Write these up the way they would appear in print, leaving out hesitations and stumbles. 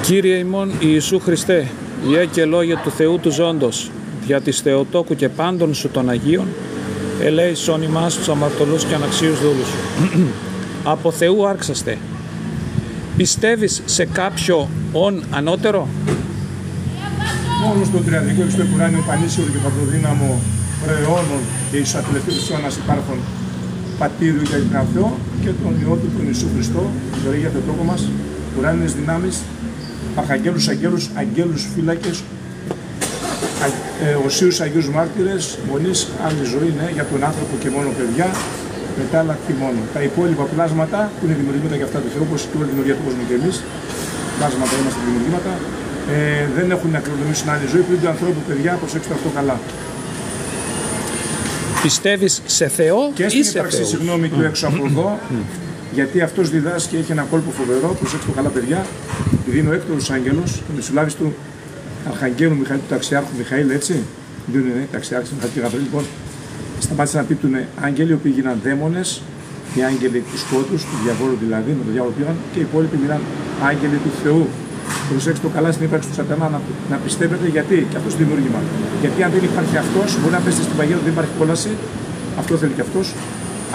Κύριε ημών Ιησού Χριστέ, ιε και λόγια του Θεού του ζώντος, δια της Θεοτόκου και πάντων σου των Αγίων, ελέησον ημάς τους αμαρτωλούς και αναξίους δούλους σου. Από Θεού άρξαστε. Πιστεύεις σε κάποιο ον ανώτερο? Μόνο στο τριαδικό και στο επουράνιο πανίσιο και παντοδύναμο προαιώνων και εις ατελευτούς αιώνας υπάρχον Πατήριου και Αγίου Θεό και τον Υιό του τον Ιησού Χριστό, το Αγία Θεοτόκο μας, ουράνιες δυνάμεις, αρχαγγέλους, αγγέλους, αγγέλους φύλακες, οσίους Αγίους Μάρτυρες, μονής άλλη ζωή, ναι, για τον άνθρωπο και μόνο παιδιά, μετάλλαχθη μόνο. Τα υπόλοιπα πλάσματα που είναι δημιουργήματα για αυτά του Θεού, όπως και όλη η δημιουργία του κόσμου και εμείς, πλάσματα είμαστε δημιουργήματα, δεν έχουν να κληρονομήσουν άλλη ζωή, πριν του ανθρώπου, παιδιά, προσέξτε αυτό καλά. Πιστεύεις σε Θεό και ή στην σε ύπαρξη, Θεούς? συγγνώμη, του έξω από εδώ, γιατί αυτός διδάσκει και έχει ένα κόλπο φοβερό, προσέξτε το καλά, παιδιά, επειδή είναι ο έκτορος άγγελος, ο Μεσουλάβης του Αρχαγγέλου Μιχαήλ, του ταξιάρχου Μιχαήλ, έτσι, δίνουν ταξιάρχη Μιχαήλ και Γαβριήλ, λοιπόν, σταμάτησαν να πίπτουν άγγελοι, οι οποίοι γίναν δαίμονες, οι άγγελοι του σκότους, του διαβόλου δηλαδή, με τον διάβολο πήγαν, και οι υπόλοιποι γίναν άγγελοι του Θεού. Προσέξτε το καλά στην ύπαρξη του Σατανά, να πιστεύετε γιατί, και αυτό το δημιούργημα. Γιατί αν δεν υπάρχει αυτός, μπορεί να πέσετε στην παγίδα ότι δεν υπάρχει κόλαση, αυτό θέλει και αυτός.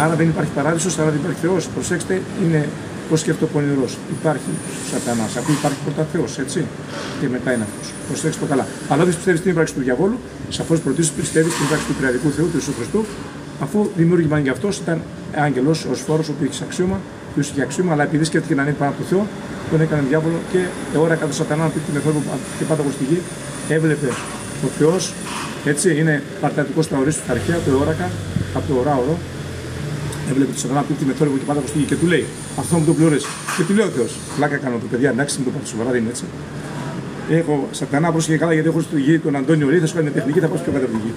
Άρα δεν υπάρχει παράδεισος, άρα δεν υπάρχει Θεός. Προσέξτε, είναι πώς σκέφτεται ο πονηρός. Υπάρχει ο Σατανάς, αφού υπάρχει πρώτα Θεός, έτσι. Και μετά είναι αυτός. Προσέξτε το καλά. Αλλά δεν πιστεύει στην ύπαρξη του διαβόλου, σαφώς πρωτίστως πιστεύει στην ύπαρξη του τριαδικού Θεού, του Ιησού Χριστού, αφού δημιούργημα για αυτός ήταν άγγελος, ο Σφόρος, ο οποίος είχε αξίωμα, ο οποίος είχε αξίωμα, αλλά επειδή σκέφτηκε να είναι πάνω από το Θεό, τον έκανε διάβολο και ώρα του Σατανά, να πει τη μεθόδου και πάντα στη γη, έβλεπε ο Θεός, έτσι, είναι παρτατικός στα ορίστου στα αρχαία, το εόρακα, από το οράωρο, έβλεπε τον Σατανά, πει τη μεθόδου και πάντα στη γη και του λέει: αυτό μου το πληρώνεις. Και του λέει ο Θεός: πλάκα κάνω το παιδιά, εντάξει, μην το πάρει σοβαρά, δεν είναι έτσι. Έχω Σατανά, πρόσεχε καλά, γιατί έχω στη γη τον Αντώνιο Ρή, θα σου κάνει τεχνική, θα πάω πιο κάτω από τη γη.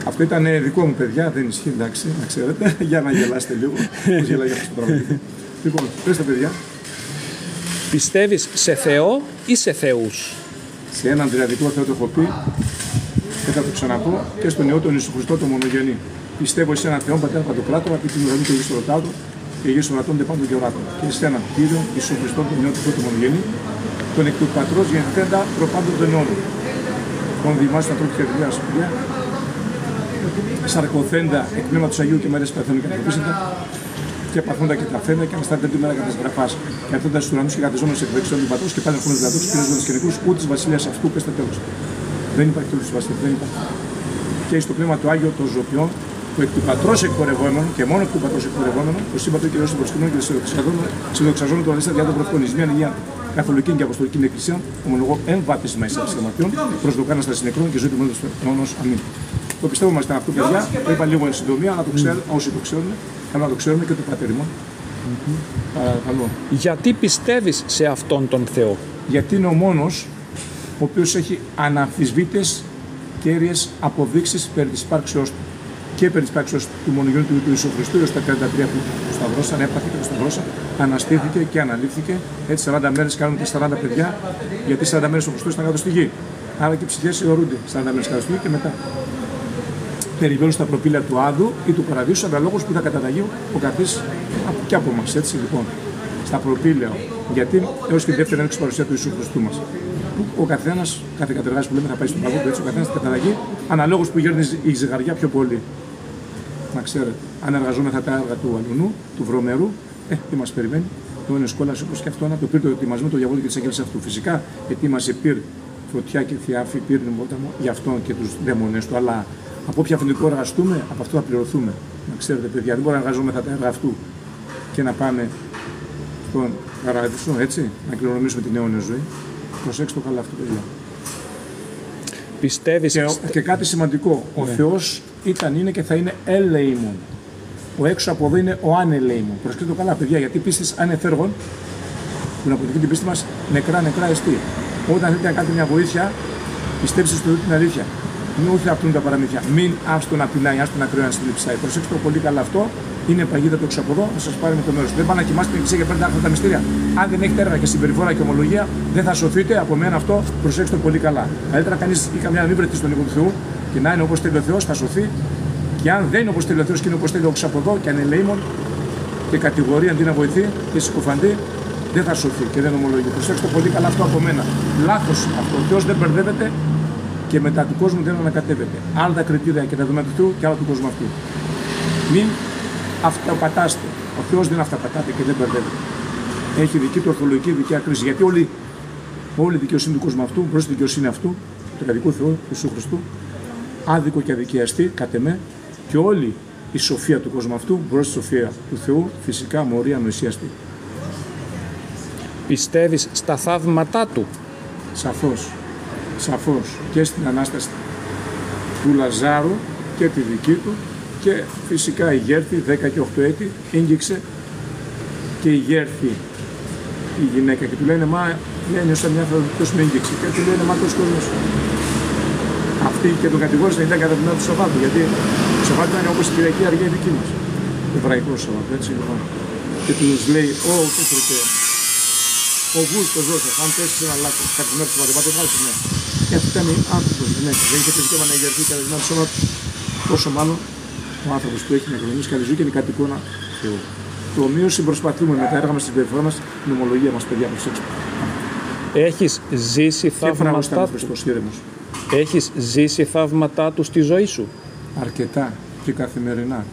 Αυτό ήταν δικό μου, παιδιά, δεν ισχύει, εντάξει, να ξέρετε, για να γελάσετε λίγο. Πώς γελάει αυτό το πράγμα. Λοιπόν, πες τα παιδιά. Πιστεύεις σε Θεό ή σε θεούς? Σε έναν τριαδικό Θεό το έχω πει και θα το ξαναπώ, και στον Υιό τον Ιησού Χριστό το μονογενή. Πιστεύω σε έναν Θεό Πατέρα Παντοκράτορα, που την ουρανή και γη στο ρωτάτο και γη στο ρατών τε πάντων και οράτων. Και σε έναν Κύριο Ιησού Χριστό τον Υιό του Θεού το μονογενή, τον εκ του Πατρός γεννηθέντα προπάντων των αιώνων. Τον δημάσιο ανθρώπου και δουλειά σου, παιδιά. Σαρκοθέντα εκ πνεύματος Αγίου και μέρες παθαίνουν και ανθρωπίσαντα, και παθούντα και τα φέντα και αναστάνεται την μέρα κατά της γραφάς. Και αρθώντας στους ουρανούς και κατεζόμενος εκ δεξιών του Πατρός και πάλι ερχόμενος δυνατούς τους κύριους και νεκρούς, ούτε της βασιλείας αυτού πες τα τέλος. Δεν υπάρχει τέλος της βασιλείας, δεν υπάρχει. Και στο πνεύμα του Άγιο των Ζωπιών, που εκ του Πατρός εκπορευόμενο και μόνο εκ του Πατρός εκπορευόμενο, το σύμπατο και των προσκυνών και συνδοξαζόμενο του Ανέστα διά των προφωνισμίων υγεία καθολική και αποστολική εκκλησία, ομολογώ εν βάπτισμα εις αυσιαματιών, προσδοκά να σταθεί νεκρών και ζωή του μέλλοντος του αιώνος. Αμήν. Το πιστεύω μας ήταν αυτό, παιδιά. Το είπα λίγο εν συντομία, αλλά το ξέρουν όσοι το ξέρουν. Καλό να το ξέρουμε και το πατέρημα. Παρακαλώ. Γιατί πιστεύεις σε αυτόν τον Θεό? Γιατί είναι ο μόνος ο οποίος έχει αναμφισβήτες κέρυες αποδείξεις περί της υπάρξεώς του. Και περί της υπάρξεως του μονογεννήτου του Ιησού Χριστού, έως τα 33 που σταυρώσαν, έπαθε και το σταυρώσαν, αναστήθηκε και αναλήφθηκε. Έτσι 40 μέρες κάνουν και 40 παιδιά, γιατί 40 μέρες ο Χριστός ήταν κάτω στη γη. Άρα και οι ψυχές αιωρούνται 40 μέρες κάτω στη γη και μετά. Περιβαίνουν στα προπήλαια του Άδου ή του Παραδείσου, αναλόγως που θα καταταγεί ο καθής και από εμάς. Έτσι λοιπόν, στα προπήλαια. Γιατί έως και τη δεύτερη έναρξη παρουσία του Ιησού Χριστού μας. Ο καθένας, κάθε κατεργάσης που λέμε θα πάει στον παγό του, έτσι ο καθένας θα καταταγεί, αναλόγως που γέρνει η ζυγαριά πιο πολύ. Να ξέρετε, αν εργαζόμεθα τα έργα του αλουνού, του βρωμερού, τι μας περιμένει. Το είναι σκόλαση όπως και αυτό, να το πήρε το ετοιμασμό του διαβόλου και της αγγέλης αυτού. Φυσικά ετοίμασε πυρ, φωτιά και θιάφη, πυρ, νεμόταμο για αυτόν και τους δαίμονες του. Αλλά από όποια αφεντικό εργαστούμε, από αυτό θα πληρωθούμε. Να ξέρετε, παιδιά, δεν μπορούμε να εργαζόμεθα τα έργα αυτού και να πάμε στον παράδεισο, έτσι, να κληρονομήσουμε την αιώνια ζωή. Προσέξτε το καλά αυτό, παιδιά. Πιστεύεις... Και κάτι σημαντικό, ο Θεός ήταν, είναι και θα είναι ελεήμων. Ο έξω από εδώ είναι ο ανελεήμων. Προσέξτε το καλά, παιδιά, γιατί πίστης ανεφέργων, που είναι αποδεικτική την πίστη μας, νεκρά εστί. Όταν θέλετε να κάνετε μια βοήθεια, πιστέψτε στο την αλήθεια. Μην όχι αυτούν τα παραμύθια. Μην άστο να πεινάει, άστο να κρύο να συλληψάει. Προσέξτε το πολύ καλά αυτό. Είναι παγίδα το έξω από εδώ, να σας πάρει με το μέρος. Δεν πάνε να κοιμάστε την εκκλησία και παίρνετε τα μυστήρια. Αν δεν έχετε έργα και συμπεριφορά και ομολογία, δεν θα σωθείτε. Από μένα αυτό προσέξτε το πολύ καλά. Καλύτερα κανείς ή καμιά να μην βρεθεί στον οίκο του Θεού και να είναι όπως θέλει ο Θεός, θα σωθεί. Και αν δεν είναι όπως θέλει ο Θεός και είναι όπως θέλει ο από εδώ και ανελεήμων και κατηγορεί αντί να βοηθεί και συκοφαντεί, δεν θα σωθεί και δεν ομολογεί. Προσέξτε πολύ καλά αυτό από μένα. Λάθος αυτό. Ο Θεός δεν μπερδεύεται και μετά του κόσμου δεν ανακατεύεται. Άλλα τα κριτήρια και τα δεδομένα του Θεού και άλλα του κόσμου αυτού. Μην αυταπατάστε. Ο Θεός δεν αυταπατάται και δεν μπερδεύεται. Έχει δική του ορθολογική δικαία κρίση. Γιατί όλη η δικαιοσύνη του κόσμου αυτού, προς τη δικαιοσύνη αυτού, του τραδικού Θεού, του Ιησού Χριστού, άδικο και αδικιαστή, κατ' εμέ, και όλη η σοφία του κόσμου αυτού, προς τη σοφία του Θεού, φυσικά μορία νοησιαστή. Πιστεύεις στα θαύματά του? Σαφώς. Σαφώς. Και στην Ανάσταση του Λαζάρου και τη δική του και φυσικά η Γέρθη, 10 και 8 έτη, ήγγιξε και η Γέρθη η γυναίκα και του λένε, μα λένε ως μια ποιος με ήγγιξε και του λένε, μα τόσο κόσμος. Αυτή και τον κατηγόρησαν ήταν κατά την ώρα του Σαββάτου, γιατί το Σαββάτου ήταν όπως η Κυριακή αργία δική μας. Το εβραϊκό Σαββάτου, έτσι λοιπόν. Και τους λέει, ο Βούς το Ζώσεφ, αν πέσει ένα λάθος, κατά την ώρα του Σαββάτου, βγάλει ναι. Και αυτή ήταν άνθρωπος γυναίκα, δεν είχε δικαίωμα να ηγερθεί κατά την ώρα του Σαββάτου. Πόσο μάλλον ο άνθρωπος που έχει να οικονομήσει καλή ζωή και είναι κατ' εικόνα Θεού. Το ομοίως συμπροσπαθούμε με τα έργα μας, τη συμπεριφορά μας, την ομολογία μας, παιδιά, προσέξτε. Έχεις ζήσει θαύματά του? Έχεις ζήσει θαύματά του στη ζωή σου? Αρκετά και καθημερινά.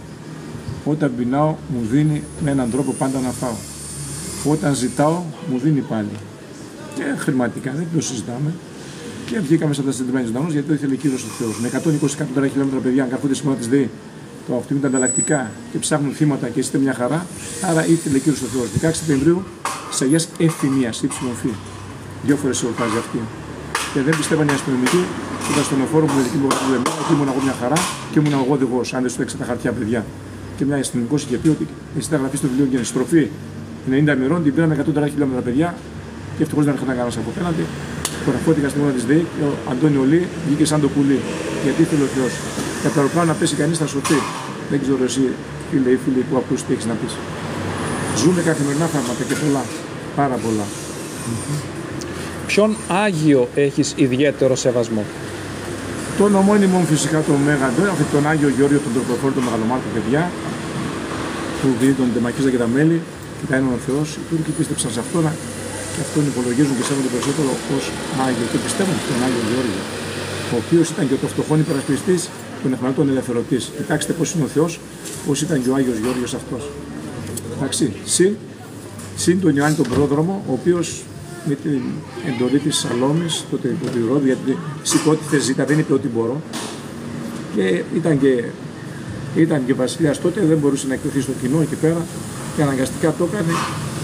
Όταν πεινάω μου δίνει με έναν τρόπο πάντα να φάω. Όταν ζητάω μου δίνει πάλι. Και χρηματικά δεν το συζητάμε. Και βγήκαμε σαν τα συντηρημένοι ζωντανούς γιατί το ήθελε κύριος ο Θεός. Με 120 εκατομμύρια χιλιόμετρα παιδιά, αν καρφούνται σήμερα της ΔΕΗ, το αυτοκίνητο ανταλλακτικά και ψάχνουν θύματα και είστε μια χαρά. Άρα ήθελε κύριος ο Θεός. 16 Σεπτεμβρίου στις Αγίας Ευθυμίας, Υψηλομφή. 2 φορές εορτάζει αυτή. Και δεν πιστεύαν οι αστυνομικοί που ήταν στον εφόρο που με δική μου εμένα, και ήμουν εγώ μια χαρά και ήμουν εγώ οδηγός. Αν δεν σου έξω τα χαρτιά, παιδιά. Και μια αστυνομικός είχε πει ότι εσύ θα γραφεί στο βιβλίο για στροφή 90 ημερών, την πήραμε 100 χιλιόμετρα παιδιά και ευτυχώς δεν έρχονταν κανένας από απέναντι. Χωραφώθηκα στην ώρα της ΔΕΗ και ο Αντώνιο Λί βγήκε σαν το πουλί. Γιατί ήθελε ο Θεός. Και από το αεροπλάνο να πέσει κανείς θα σωθεί. Δεν ξέρω εσύ, φίλε ή φίλοι που ακούς τι έχεις να πεις. Ζούμε καθημερινά θαύματα και πολλά. Πάρα πολλά. Ποιον Άγιο έχεις ιδιαίτερο σεβασμό? Τον ομώνυμο φυσικά τον Μέγαντο, τον Άγιο Γεώργιο, τον Τροπροφόρο, τον Μεγαλομάρκο παιδιά, που δίνει τον Τεμακίζα και τα μέλη και τα έναν ο Θεός. Οι Τούρκοι πίστεψαν σε αυτόν και αυτόν υπολογίζουν και σέβονται περισσότερο ως Άγιο και πιστεύουν στον Άγιο Γεώργιο, ο οποίος ήταν και το φτωχόν υπερασπιστής, τον εχμαλώτων ελευθερωτής. Κοιτάξτε πώς είναι ο Θεός, πώς ήταν και ο Άγιος Γεώργιος αυτός. Εντάξει, συν τον Ιωάννη τον Πρόδρομο, ο οποίος με την εντολή της Σαλόμης, τότε υπό τη Ρώδη, γιατί σηκώ ό,τι θες ζήτα, δεν είπε ότι μπορώ. Και ήταν και βασιλιάς τότε, δεν μπορούσε να εκτεθεί στο κοινό εκεί πέρα και αναγκαστικά το έκανε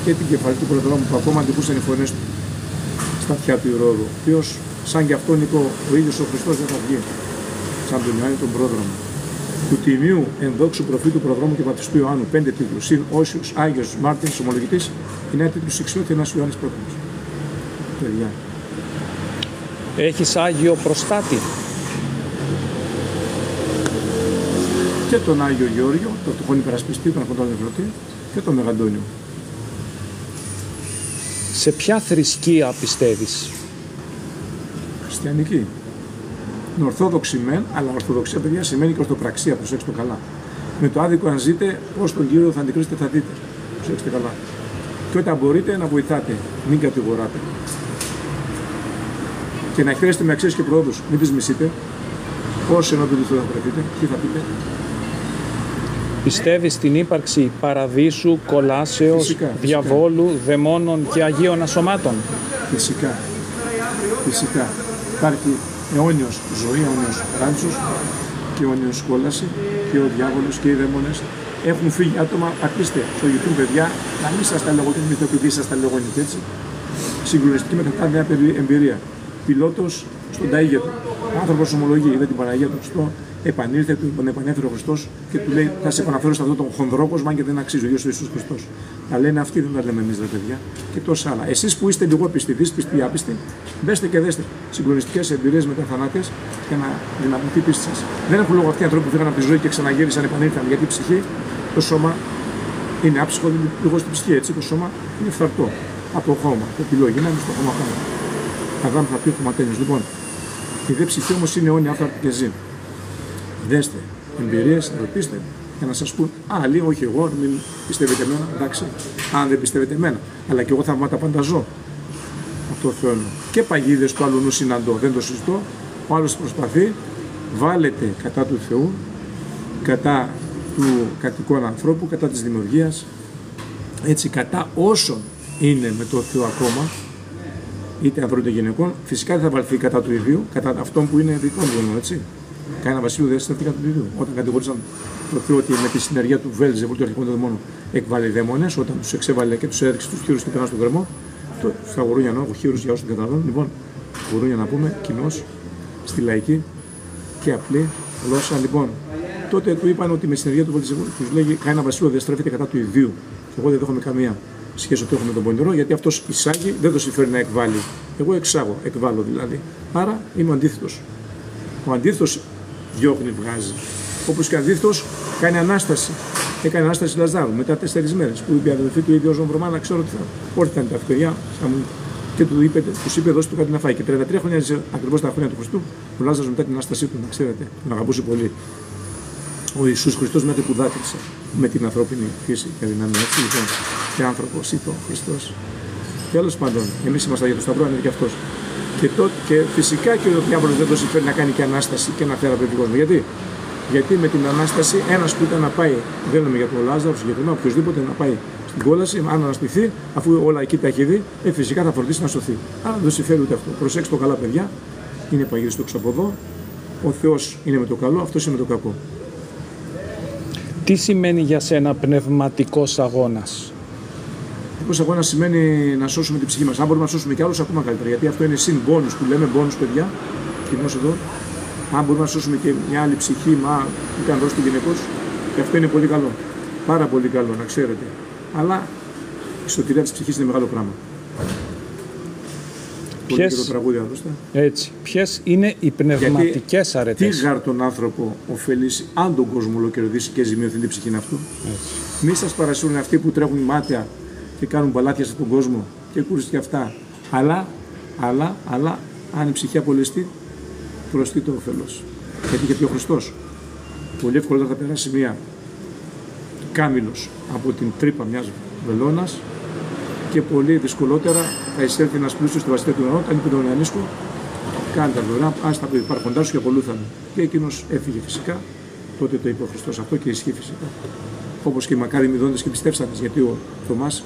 και την κεφαλή του Προδρόμου που ακόμα αντιχούσαν οι φωνές του στα αυτιά του Ηρώδου, ο οποίος σαν και αυτόν είπε ο ίδιος ο Χριστός δεν θα βγει, σαν τον Ιωάννη τον Πρόδρομο. Του τιμίου ενδόξου προφήτου Προδρόμου και βαπτιστού Ιωάννου, 5 τίτλους, συν Όσιος, Άγιος, Μάρτυρης, Ομολογητής, είναι τίτλους εξιότητα ένας Ιωάννης Πρόδρομος. Παιδιά. Έχεις Άγιο Προστάτη? Και τον Άγιο Γεώργιο, τον φτωχόν υπερασπιστή, τον Αρχοντό Ελευθερωτή και τον Μεγαντώνιο. Σε ποια θρησκεία πιστεύεις? Χριστιανική. Είναι ορθόδοξη μεν, αλλά ορθοδοξία παιδιά σημαίνει και ορθοπραξία, προσέξτε καλά. Με το άδικο αν ζείτε, ως τον Κύριο θα αντικρίσετε θα δείτε. Προσέξτε καλά. Και όταν μπορείτε να βοηθάτε, μην κατηγοράτε. Και να χαίρεστε με αξίες και προόδους, μην τις μισείτε. Όσοι ενώπιον του Θεού θα βρεθείτε, τι θα πείτε? Πιστεύεις στην ύπαρξη παραδείσου, κολάσεως, φυσικά. διαβόλου, δαιμόνων και αγίων ασωμάτων? Φυσικά. Φυσικά. Υπάρχει αιώνιος ζωή, αιώνιος ράντσος και αιώνιος κόλαση και ο διάβολος και οι δαίμονες. Έχουν φύγει άτομα, ακούστε στο YouTube παιδιά, να μην σας τα λέγω και μυθοποιητή σας τα λέγω έτσι. Συγκλονιστική μετά μια εμπειρία. Πιλότος στον ταΐγε του. Άνθρωπος ομολογεί, είδε την Παναγία του Χριστό, επανήλθε, τον επανέφερε ο Χριστός και του λέει: θα σε επαναφέρω σε αυτό τον χονδρό κόσμο, αν και δεν αξίζει ο ίδιος ο Ιησούς Χριστός. Τα λένε αυτοί, δεν τα λέμε εμείς, ρε παιδιά, και τόσα άλλα. Εσείς που είστε λιγόπιστοι, δύσπιστοι ή άπιστοι, μπέστε και δέστε συγκλονιστικές εμπειρίες μεταθανάτες για να δυναμωθεί η πίστη σας. Δεν έχουν λόγο αυτοί οι άνθρωποι που φύγαν από τη ζωή και ξαναγύρισαν, επανήλθαν, γιατί η ψυχή, το σώμα είναι άψυχο, λίγο στην ψυχή έτσι, το σώμα είναι φθαρτό από το χώμα. Το πυλό γίναμε στο χώμα πάνω. Αδάμ θα πει χωματένιος. Λοιπόν, η δε ψυχή όμως είναι αιώνια, άφθαρτη και ζει. Δέστε εμπειρίες, ρωτήστε, Για να σας πούν, λέει, όχι εγώ, μην πιστεύετε εμένα, εντάξει, αν δεν πιστεύετε εμένα. Αλλά και εγώ θαυμάτα φανταζώ. Αυτό θέλω. Και παγίδες του άλλου νου συναντώ, δεν το συζητώ. Ο άλλος προσπαθεί, βάλετε κατά του Θεού, κατά του κατοικών ανθρώπου, κατά της δημιουργίας, έτσι κατά όσων είναι με το Θεό ακόμα, είτε ανδρών είτε γυναικών, φυσικά δεν θα βαλθεί κατά του ιδίου, κατά αυτόν που είναι δικό μου, έτσι. Κανένα βασίλειο δεν σταθεί κατά του ιδίου. Όταν κατηγορήσαν το Θεό ότι με τη συνεργεία του Βέλζεβουλ, του αρχικού δαιμόνου, εκβάλλει δαίμονες, όταν τους εξέβαλε και τους έδειξε τους χείρους και πέραν στον κρεμό, στα γουρούνια εννοώ, χείρους για όσους δεν καταλαβαίνουν, λοιπόν, γουρούνια να πούμε, κοινώς, στη λαϊκή και απλή γλώσσα, λοιπόν. Τότε του είπαν ότι με τη συνεργεία του Βέλζεβουλ τους λέγει κανένα βασίλειο δεν στρέφεται κατά του ιδίου. Εγώ δεν δέχομαι καμία σχέση ότι έχω με τον πονηρό, γιατί αυτός εισάγει, δεν το συμφέρει να εκβάλλει. Εγώ εξάγω, εκβάλλω δηλαδή. Άρα είμαι ο αντίθετος. Ο αντίθετος διώχνει, βγάζει. Όπως και ο αντίθετος κάνει ανάσταση. Έκανε ανάσταση Λαζάρου μετά 4 μέρες. Που είπε η αδελφή του ίδιου Ζωμβρωμά να ξέρω ότι θα όρθιαν τα παιδιά. Και τους είπε δώστε του κάτι να φάει. Και 33 χρόνια ζησε ακριβώς τα χρόνια του Χριστού. Ο Λάζαρος μετά την ανάστασή του, να ξέρετε, τον αγαπούσε πολύ. Ο Ιησούς Χριστός μέχρι που δάκρυσε με την ανθρώπινη φύση και δυναμία. Έτσι λοιπόν, και άνθρωπος είπε ο Χριστός. Τέλος πάντων, εμείς είμαστε για το Σταυρό, είναι και αυτός. Και φυσικά και ο διάβολος δεν το συμφέρει να κάνει και ανάσταση και να θέραπε τον κόσμο. Γιατί με την ανάσταση ένας που ήταν να πάει, δεν λέμε για τον Λάζαρο, συγκεκριμένα οποιοδήποτε να πάει στην κόλαση, αν αναστηθεί, αφού όλα εκεί τα έχει δει, φυσικά θα φροντίσει να σωθεί. Άρα δεν συμφέρει ούτε αυτό. Προσέξτε το καλά, παιδιά. Είναι παγίδες του από εδώ. Ο Θεός είναι με το καλό, αυτός είναι με το κακό. Τι σημαίνει για σένα πνευματικός αγώνας? Πνευματικός αγώνας σημαίνει να σώσουμε την ψυχή μας. Αν μπορούμε να σώσουμε κι άλλους, ακόμα καλύτερα. Γιατί αυτό είναι συν μπόνους που λέμε, μπόνους παιδιά, κοινώς εδώ. Αν μπορούμε να σώσουμε και μια άλλη ψυχή, είτε ανδρός είτε γυναικός, και αυτό είναι πολύ καλό. Πάρα πολύ καλό, να ξέρετε. Αλλά η σωτηρία της ψυχής είναι μεγάλο πράγμα. Ποιες είναι οι πνευματικές αρετές? Τι γάρ τον άνθρωπο ωφελήσει αν τον κόσμο ολοκαιροδίσει και ζημιωθεί την ψυχή αυτού. Μη σας παρασύρουν αυτοί που τρέχουν μάτια και κάνουν παλάτια στον κόσμο και κούρσεις και αυτά. Αλλά αν η ψυχή απολυστεί, προστεί το όφελος. Γιατί ο Χριστός πολύ ευκολότερα θα περάσει μία κάμιλος από την τρύπα μιας βελόνας και πολύ δυσκολότερα θα εισέλθει ένας πλούσιος στο βασιλείο του νερού, όταν είπε τον Ιαννίσκο, κάνει τα δωρεά, ας τα υπάρχοντά σου και ακολούθαμε. Και εκείνος έφυγε φυσικά, τότε το είπε ο Χριστός αυτό και ισχύει φυσικά. Όπως και οι μακάρι μηδόντες και πιστέψανε, γιατί ο Θωμάς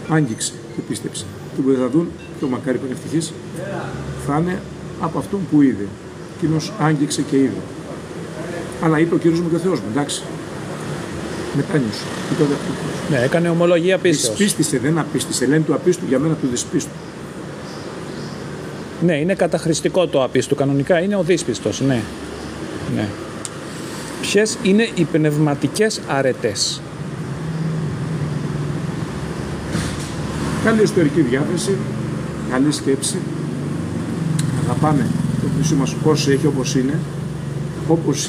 άγγιξε και πίστεψε. Τι που δεν θα δουν, και ο μακάρι πανευτυχής θα είναι από αυτόν που είδε. Εκείνος άγγιξε και είδε. Αλλά είπε ο Κύριος μου και ο Θεός μου, εντάξει. Μετάνιωσε. Ναι, έκανε ομολογία πίστεως. Δυσπίστησε, δεν απίστησε. Λένε του απίστου, για μένα του δυσπίστου. Ναι, είναι καταχρηστικό το απίστου. Κανονικά είναι ο δύσπιστος, ναι. Ποιες είναι οι πνευματικές αρετές? Καλή ιστορική διάθεση, καλή σκέψη. Αγαπάμε το πλησίο μας όσο έχει, όπως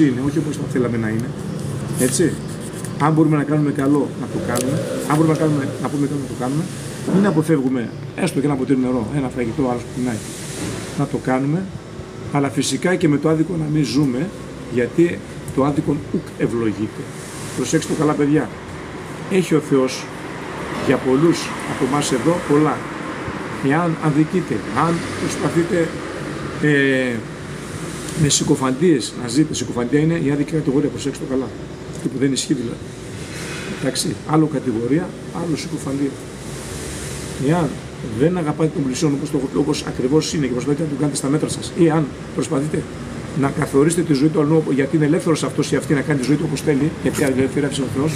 είναι, όχι όπως θα θέλαμε να είναι. Έτσι. Αν μπορούμε να κάνουμε καλό, να το κάνουμε. Αν μπορούμε να πούμε καλό, να το κάνουμε. Μην αποφεύγουμε έστω και ένα ποτήρι νερό, ένα φαγητό, άλλο που πεινάει. Να το κάνουμε. Αλλά φυσικά και με το άδικο να μην ζούμε, γιατί το άδικο ουκ ευλογείται. Προσέξτε το καλά, παιδιά. Έχει ο Θεός για πολλούς από εμάς εδώ πολλά. Εάν αδικείτε, αν προσπαθείτε με συκοφαντίες να ζείτε, συκοφαντία είναι η άδικη κατηγορία, προσέξτε το καλά. Τι που δεν ισχύει δηλαδή. Εντάξει, άλλο κατηγορία, άλλο συκοφαντία. Εάν δεν αγαπάτε τον πλησιόν όπως ακριβώς είναι και προσπαθείτε να τον κάνετε στα μέτρα σας, ή αν προσπαθείτε να καθορίσετε τη ζωή του αλλού, γιατί είναι ελεύθερος αυτός ή αυτή να κάνει τη ζωή του όπως θέλει, γιατί ελευθερεύει ο Θεός,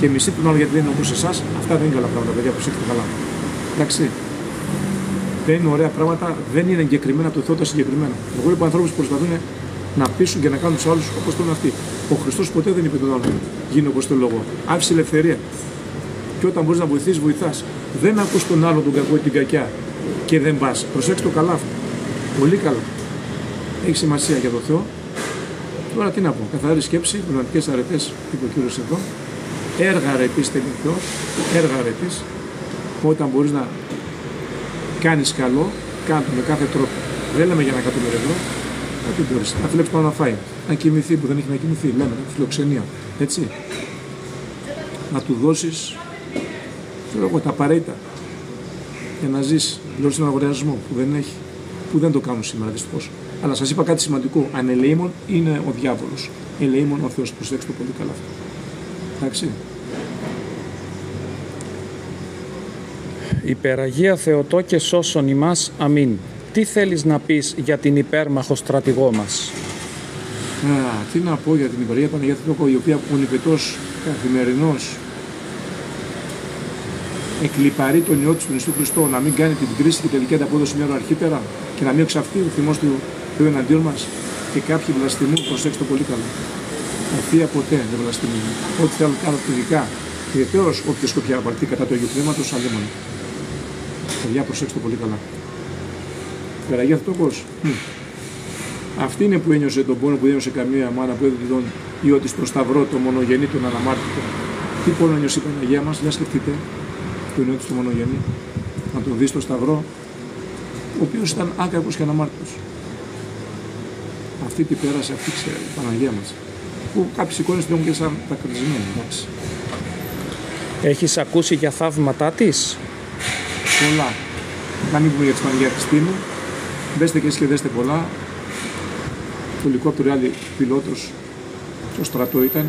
και μισεί τον άλλο γιατί δεν είναι όπως εσάς, αυτά δεν είναι καλά πράγματα, παιδιά, προσέξτε καλά. Εντάξει. Δεν είναι ωραία πράγματα, δεν είναι εγκεκριμένα το Θεό τα συγκεκριμένα. Εγώ βλέπω ανθρώπους που προσπαθούν να πείσουν και να κάνουν τους άλλους όπως θέλουν αυτοί. Ο Χριστός ποτέ δεν είπε τον άλλον γίνει όπως το λόγο. Άφησε ελευθερία. Και όταν μπορείς να βοηθήσεις, βοηθάς. Δεν ακούς τον άλλον τον κακό ή την κακιά και δεν πας. Προσέξτε το καλά αυτό. Πολύ καλά. Έχει σημασία για τον Θεό. Τώρα τι να πω. Καθαρή σκέψη, πνευματικές αρετές, είπε ο Κύριος εδώ. Έργα αρετής θέλει ο Θεός. Έργα αρετής. Όταν μπορείς να κάνεις καλό, κάνε το με κάθε τρόπο. Δεν λέμε για να κατομμυριωθώ. Τι μπορείς. Να φιλέψει πάνω να φάει. Να κοιμηθεί που δεν έχει να κοιμηθεί. Λέμε φιλοξενία. έτσι, να του δώσεις τα απαραίτητα για να ζήσει, λόγω στον αγορασμό που δεν έχει, που δεν το κάνουν σήμερα δυστυχώς. Αλλά σας είπα κάτι σημαντικό, ανελεήμων είναι ο διάβολος, ελεήμων ο Θεός, προσέξτε το πολύ καλά αυτό. Εντάξει. Υπεραγία Θεοτό και σώσον ημάς, αμήν. Τι θέλεις να πεις για την υπέρμαχο στρατηγό μας? Τι να πω για την Υπεραγία Παναγία Θεοτόκο, η οποία ο νηπετός καθημερινός εκλιπαρεί τον Υιό του, τον Ιησού Χριστό, να μην κάνει την κρίση και τελική ανταπόδοση μια ώρα αρχίτερα και να μην εξαφθεί ο θυμός του Θεού εναντίον μας. Και κάποιοι βλαστημούν, προσέξτε το πολύ καλά. Ο Θεία ποτέ δεν βλαστημούν. Ό,τι θέλουν κάνουν ειδικά. Ιδιαίτερος όποιος σκοπιά απαρτεί κατά του Αγίου Πνεύματος, αλίμονο. Παιδιά, προσέξτε το πολύ καλά. Υπεραγία Θεοτόκος. Αυτή είναι που ένιωσε τον πόνο που ένιωσε καμία μάνα που έδωσε τον Υιό της στον Σταυρό, τον μονογενή, τον αναμάρτητο. Τι πόνο ένιωσε η Παναγία μας, για σκεφτείτε, τον Υιό της τον μονογενή, να τον δει στο Σταυρό, ο οποίος ήταν άκακος και αναμάρτητος. Αυτή τι πέρασε, αυτή ξέρει η Παναγία μας. Που κάποιες εικόνες την έχουν και σαν δακρυσμένοι, εντάξει. Έχεις ακούσει για θαύματά της? Πολλά. Να μην πούμε για τη Παναγία Χριστίνου. Μπέστε και εσείς και δέστε πολλά. Το ελικόπτερο άλλη πιλότος στο στρατό ήταν.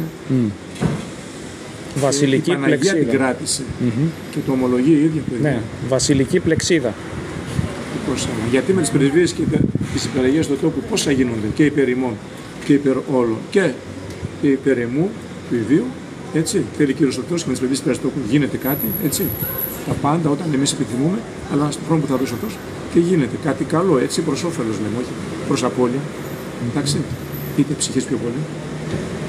Βασιλική η Παναγία πλεξίδα. την κράτησε. Και το ομολογεί η ίδια παιδιά. Ναι, βασιλική πλεξίδα. Γιατί με τις πρεσβείες και τις υπεραγίες του τόπου πόσα γίνονται και υπέρ ημών και υπέρ όλων και υπέρ εμού του ιδίου, έτσι, θέλει Κύριος ο Θεός και με τις πρεσβείες υπέρ του τόπου γίνεται κάτι, έτσι, τα πάντα όταν εμείς επιθυμούμε, αλλά στον χρόνο που θα δώσει ο Θεός και γίνεται κάτι καλό, έτσι, προς όφελος λέμε, όχι προς απώλεια, εντάξει, είτε ψυχής πιο πολύ.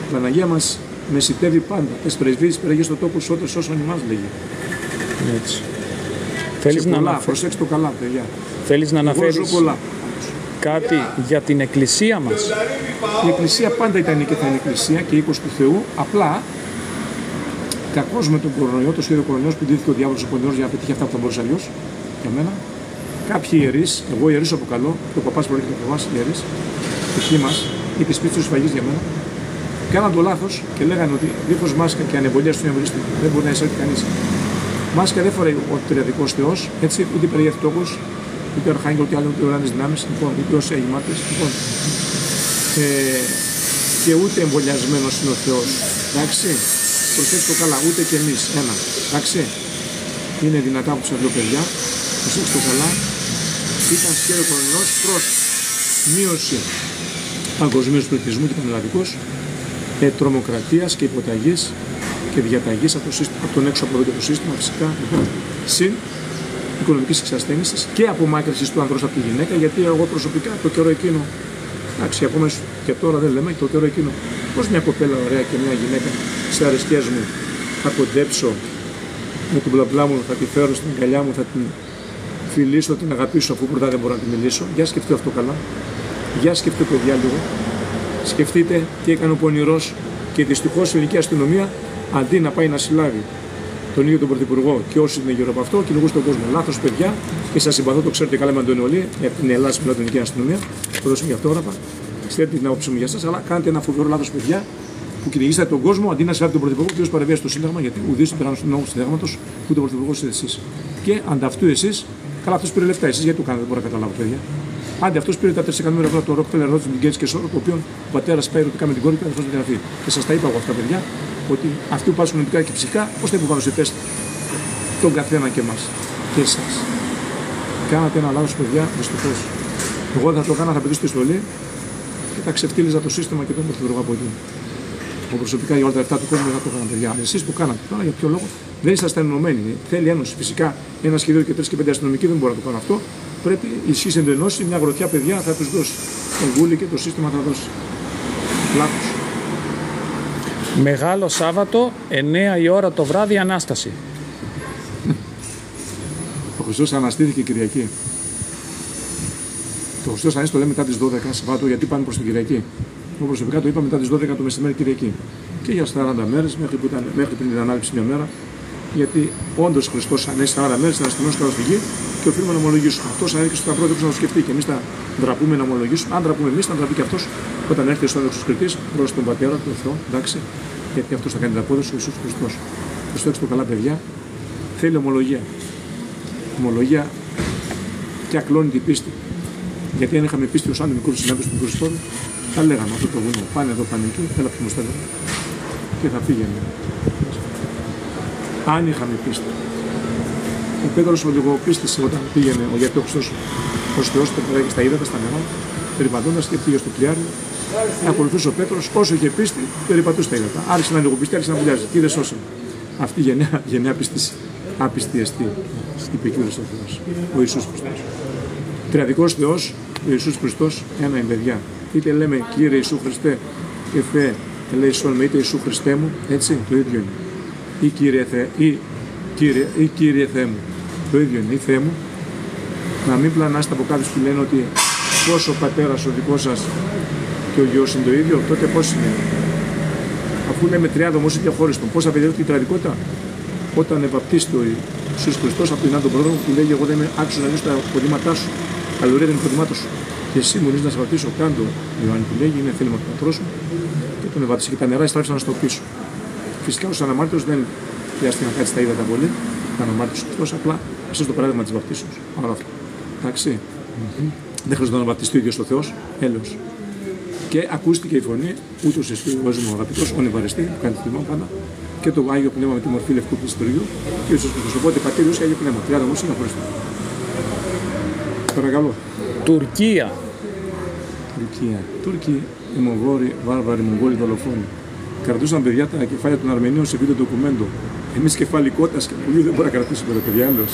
Η Παναγία μας μεσητεύει πάντα, τις πρεσβείες υπεραγίες του τόπου σώτερ σώσον ημάς λέγει. Έτσι. Θέλεις να προσέξτε το καλά, παιδιά. Θέλεις να αναφέρεις πολλά. κάτι για την Εκκλησία μας? Η Εκκλησία πάντα ήταν και θα είναι Εκκλησία και οίκος του Θεού. Απλά, κακώς με τον κορονοϊό, το σχέδιο κορονοϊός που δίθηκε ο διάβολος ο κορονοϊός για να πετύχει αυτά που θα μπορούσε αλλιώς, για μένα, κάποιοι ιερείς, εγώ ιερείς αποκαλώ, και ο παπάς προέρχεται από εμάς ιερείς, εκεί μας, η πίστη της σφαγής για μένα, κάναν το λάθος και λέγανε ότι δίχως μάσκα και ανεμβολία στον Ιαβριστή δεν μπορεί να εισέλθει κανείς. Μάσκα δεν φοράει ο τριαδικός Θεός, έτσι, ούτε υπεραγία Θεοτόκος, ούτε Αρχάγγελο, ούτε άλλο, ούτε ουράνιες δυνάμεις, λοιπόν, ούτε όσοι αγιμάτες, λοιπόν. Και ούτε εμβολιασμένος είναι ο Θεός, εντάξει. Προσέξτε το καλά, ούτε και εμείς, ένα, εντάξει. Είναι δυνατά από τους δύο παιδιά, προσέξτε το καλά. Ήταν σχέδιο κορονοϊός προς μείωση παγκοσμίως πληθυσμού και πανελλαδικός, τρομοκρατίας και υποταγής και διαταγής από τον έξω από εδώ και το σύστημα φυσικά, λοιπόν, συν οικονομικής εξασθένησης και απομάκρυνσης του άνδρος από τη γυναίκα, γιατί εγώ προσωπικά το καιρό εκείνο, εντάξει, ακόμα και τώρα δεν λέμε, το καιρό εκείνο, πως μια κοπέλα ωραία και μια γυναίκα στις αρεσκές μου θα κοντέψω με την μπλαμπλά μου, θα τη φέρω στην αγκαλιά μου, θα την φιλήσω, την αγαπήσω αφού πρώτα δεν μπορώ να τη μιλήσω. Για σκεφτείτε αυτό καλά. Για σκεφτείτε παιδιά λίγο. Σκεφτείτε τι έκανε ο πονηρός και δυστυχώς η ελληνική αστυνομία αντί να πάει να συλλάβει τον ίδιο τον Πρωθυπουργό και όσοι είναι γύρω από αυτό, κυνηγούν στον κόσμο. Λάθος, παιδιά, και σας συμπαθώ, το ξέρετε καλά με τον Όλοι, από την Ελλάδα μιλάω την ελληνική αστυνομία, το δώσουμε για αυτόγραφα. Ξέρετε την άποψή μου για σας, αλλά κάνετε ένα φοβερό λάθος, παιδιά, που κυνηγήσατε τον κόσμο αντί να συλλάβει τον Πρωθυπουργό, ο οποίος παραβίασε το Σύνταγμα, γιατί ουδής τον περνάνε στον νόμο του Συντάγματος, ούτε ο Πρωθυπουργός είστε εσείς. Και ανταυτού εσείς, καλά, αυτός πήρε λεφτά, εσείς γιατί το κάνετε, δεν μπορώ να καταλάβω, παιδιά. Άντε, αυτός πήρε τα 4 εκατομμύρια ευρώ από το Rockefeller Rothschild την Gates και Soros, το οποίο ο πατέρας πάει ερωτικά με την κόρη και θα την αφή. Και σας τα είπα εγώ αυτά, παιδιά, ότι αυτοί που πάσχουν νοητικά και ψυχικά, πώς θα υποβάλουν σε τεστ τον καθένα και εμάς και εσάς. Κάνατε ένα λάθος, παιδιά, δυστυχώς. Εγώ δεν θα το έκανα, θα πετύσω τη στολή και θα ξεφτύλιζα το σύστημα και τον Πρωθυπουργό από εκεί. Εγώ προσωπικά για όλα τα λεφτά του κόσμου δεν θα το έκανα, παιδιά. Εσείς που κάνατε τώρα, για ποιο λόγο δεν ήσασταν ενωμένοι. Θέλει ένωση. Φυσικά ένα σχεδίο και 3 και 5 αστυνομικοί δεν μπορεί να το κάνουν αυτό. Πρέπει η ισχύς εντενώση, μια γροθιά παιδιά θα τους δώσει. Το Βούλη και το σύστημα θα δώσει. Λάθος. Μεγάλο Σάββατο, 9 η ώρα το βράδυ, Ανάσταση. Ο Χριστός αναστήθηκε Κυριακή. Το Χριστός ανέστηκε το λέμε μετά τις 12 Σαββάτου, γιατί πάνε προς την Κυριακή. Εγώ προσωπικά το είπα μετά τις 12 το μεσημέρι Κυριακή. Και για 40 μέρες, μέχρι πριν την ανάληψη μια μέρα. Γιατί όντως ο Χριστός ανέστηκε 40 μέρες, ήταν αστυνομικός κάτω στη γη και οφείλουμε να ομολογήσουμε. Αυτός ανέβηκε στο Σταυρό, δεν να το σκεφτεί και εμείς θα ντραπούμε να ομολογήσουμε. Αν ντραπούμε εμείς, θα ντραπεί και αυτός όταν έρθει ο Σύνοδος Κριτής προς τον Πατέρα, τον Θεό, εντάξει. Γιατί αυτό θα κάνει την απόδοση ο Ιησούς Χριστός. Προσέξτε το καλά, παιδιά. Θέλει ομολογία. Ομολογία και ακλώνει την πίστη. Γιατί αν είχαμε πίστη ως άλλοι μικρούς συνάδελφους του Χριστού, θα λέγαμε αυτό το βουνό. Πάνε εδώ, πάνε εκεί, έλα που μου στέλνουν. Και θα πήγαινε. Αν είχαμε πίστη. Ο Πέτρος ο λιγοπίστησε όταν πήγαινε, γιατί ο Χριστός ως Θεός περπατάει στα ύδατα, στα νερά, περιπατώντας και πήγε στο πλοιάριο. Ακολουθούσε ο Πέτρος, όσο είχε πίστη, περιπατούσε στα ύδατα. Άρχισε να λιγοπιστεί, άρχισε να βουλιάζει. Τι δε σώσαμε. Αυτή η γενναία πίστηση. Άπιστη εστί, είπε και ο Θεός, ο Ιησούς Χριστός. Τριαδικός Θεός, ο Ιησούς Χριστός, ένα είναι παιδιά. Είτε λέμε Κύριε Ιησού Χριστέ και Θεέ, ελέησόν με, είτε Ιησού Χριστέ μου, έτσι, το ίδιο είναι. Ή Κύριε Θεέ μου, το ίδιο είναι, ή Θεέ μου. Να μην πλανάστε από κάποιους που λένε ότι πώς ο πατέρας ο δικός σας και ο γιος είναι το ίδιο, τότε πώς είναι. Αφού λέμε τριάδο όμως και χώριστον, πώς απαιτείται η τραγικότητα. Όταν βαπτίστηκε ο Ιησούς Χριστός από την άντον πρόδρομο που λέει: εγώ δεν είμαι άξιος να νιώσω τα υποδήματά σου, καλωρία των υποδημάτων σου. Και εσύ μου να σε βαπτίσω, κάντο. Ιωάννη που λέγει: είναι θέλημα του πατρός μου. Και τον εβαπτίσει και τα νερά εστράφησαν στο πίσω. Φυσικά ως αναμάρτητος δεν χρειάστηκε να κάτσει τα ύδατα πολύ. Ήταν αναμάρτητος Χριστός, απλά αυτό το παράδειγμα της βαπτίσεως. Όλο αυτό. Εντάξει. Δεν χρειάζεται να βαπτιστεί ο ίδιος ο Θεός, έλεος. Και ακούστηκε η φωνή, ούτως εσύ ο αγαπητός, ο νευαριστή, που κάνει τιμά πάντα, και το Άγιο Πνεύμα με τη μορφή λευκού πληστηριού και ο Ιησούς Χριστός. Οπότε πατήριος και Άγιο Πνεύμα. Τριάδα όμως είναι χωριστά. Παρακαλώ. Τουρκία. Τούρκοι, αιμοβόροι, βάρβαροι, μογγόλοι, δολοφόνοι. Κρατούσαν παιδιά τα κεφάλια των Αρμενίων σε βίντεο ντοκουμέντο. Εμείς κεφάλι κότας και πουλίου δεν μπορεί να κρατήσουμε τα παιδιά άλλος.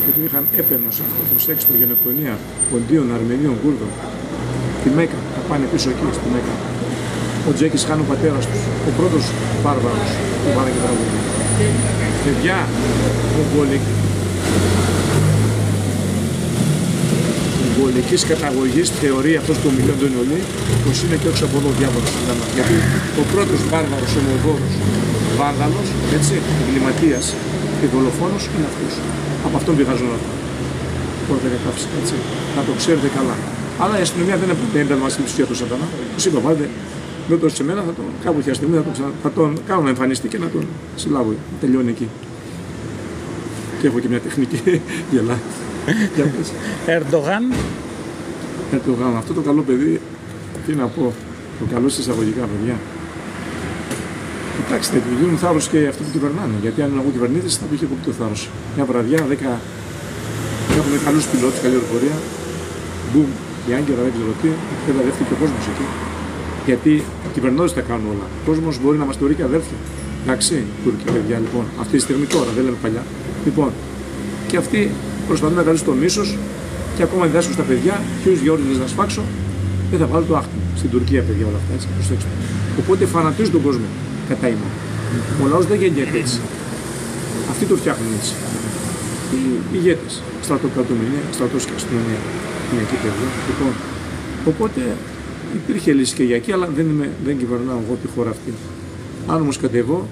Και του είχαν έπαινος αυτό, προσέξτε, γενοκτονία Ποντίων, Αρμενίων, Κούρδων. Τη Μέκα, θα πάνε πίσω εκεί στη Μέκα. Ο Τζέκης Χάν, ο πατέρας τους, ο πρώτος βάρβαρος που πάνε και τραγούδι. Παιδιά, μογγολικής καταγωγής θεωρεί αυτός που μιλάει τον Ιωλή πως είναι και όχι από εδώ διάβολος. Γιατί ο πρώτος βάρβαρος, ο Μογγόλος βάνδαλος, έτσι, εγκληματίας και δολοφόνος είναι αυτός. Από αυτόν πηγάζουν αυτά. Πρώτα κατάφυση, έτσι. Να το ξέρετε καλά. Αλλά η αστυνομία δεν έπρεπε να μας λείψει για τον Σατανά. Τους είπα, βάλτε, δεν το σε μένα, θα τον κάποια στιγμή θα τον κάνω να εμφανιστεί και να τον συλλάβω. Τελειώνει εκεί. Και έχω και μια τεχνική γελά. Ερντογάν. Αυτό το καλό παιδί, τι να πω, το καλό σε εισαγωγικά παιδιά. Κοιτάξτε, επιδεινούν θάρρος και αυτοί που κυβερνάνε. Γιατί αν εγώ κυβερνήτης θα του είχε κοπεί το θάρρος. Μια βραδιά, 10. Έχουμε καλούς πιλότους, καλή αεροπορία. Μπουμ, η Άγκυρα δεν ξέρω τι, καταδεύτηκε ο κόσμος εκεί. Γιατί οι κυβερνώντες τα κάνουν όλα. Ο κόσμος μπορεί να μας θεωρεί και αδέρφια. Εντάξει, Τούρκοι παιδιά λοιπόν. Αυτή τη στιγμή τώρα, δεν λέμε παλιά. Λοιπόν, και αυτοί προσπαθούν να καλούν το μίσος και ακόμα διδάσκουν στα παιδιά. Ποιους Γιώργους να σφάξω, δεν θα βάλω το άχτη. Στην Τουρκία, παιδιά, όλα αυτά έτσι. Προσέξτε. Οπότε φανατίζουν τον κόσμο κατά ημών. Ο λαός δεν γεννιέται έτσι. Αυτοί το φτιάχνουν έτσι. Οι ηγέτες, στρατοκρατομηνία, στρατός και αστυνομία. Είναι εκεί παιδιά. Λοιπόν, οπότε υπήρχε λύση και για εκεί, αλλά δεν κυβερνάω εγώ τη χώρα αυτή. Αν όμως κατεβώ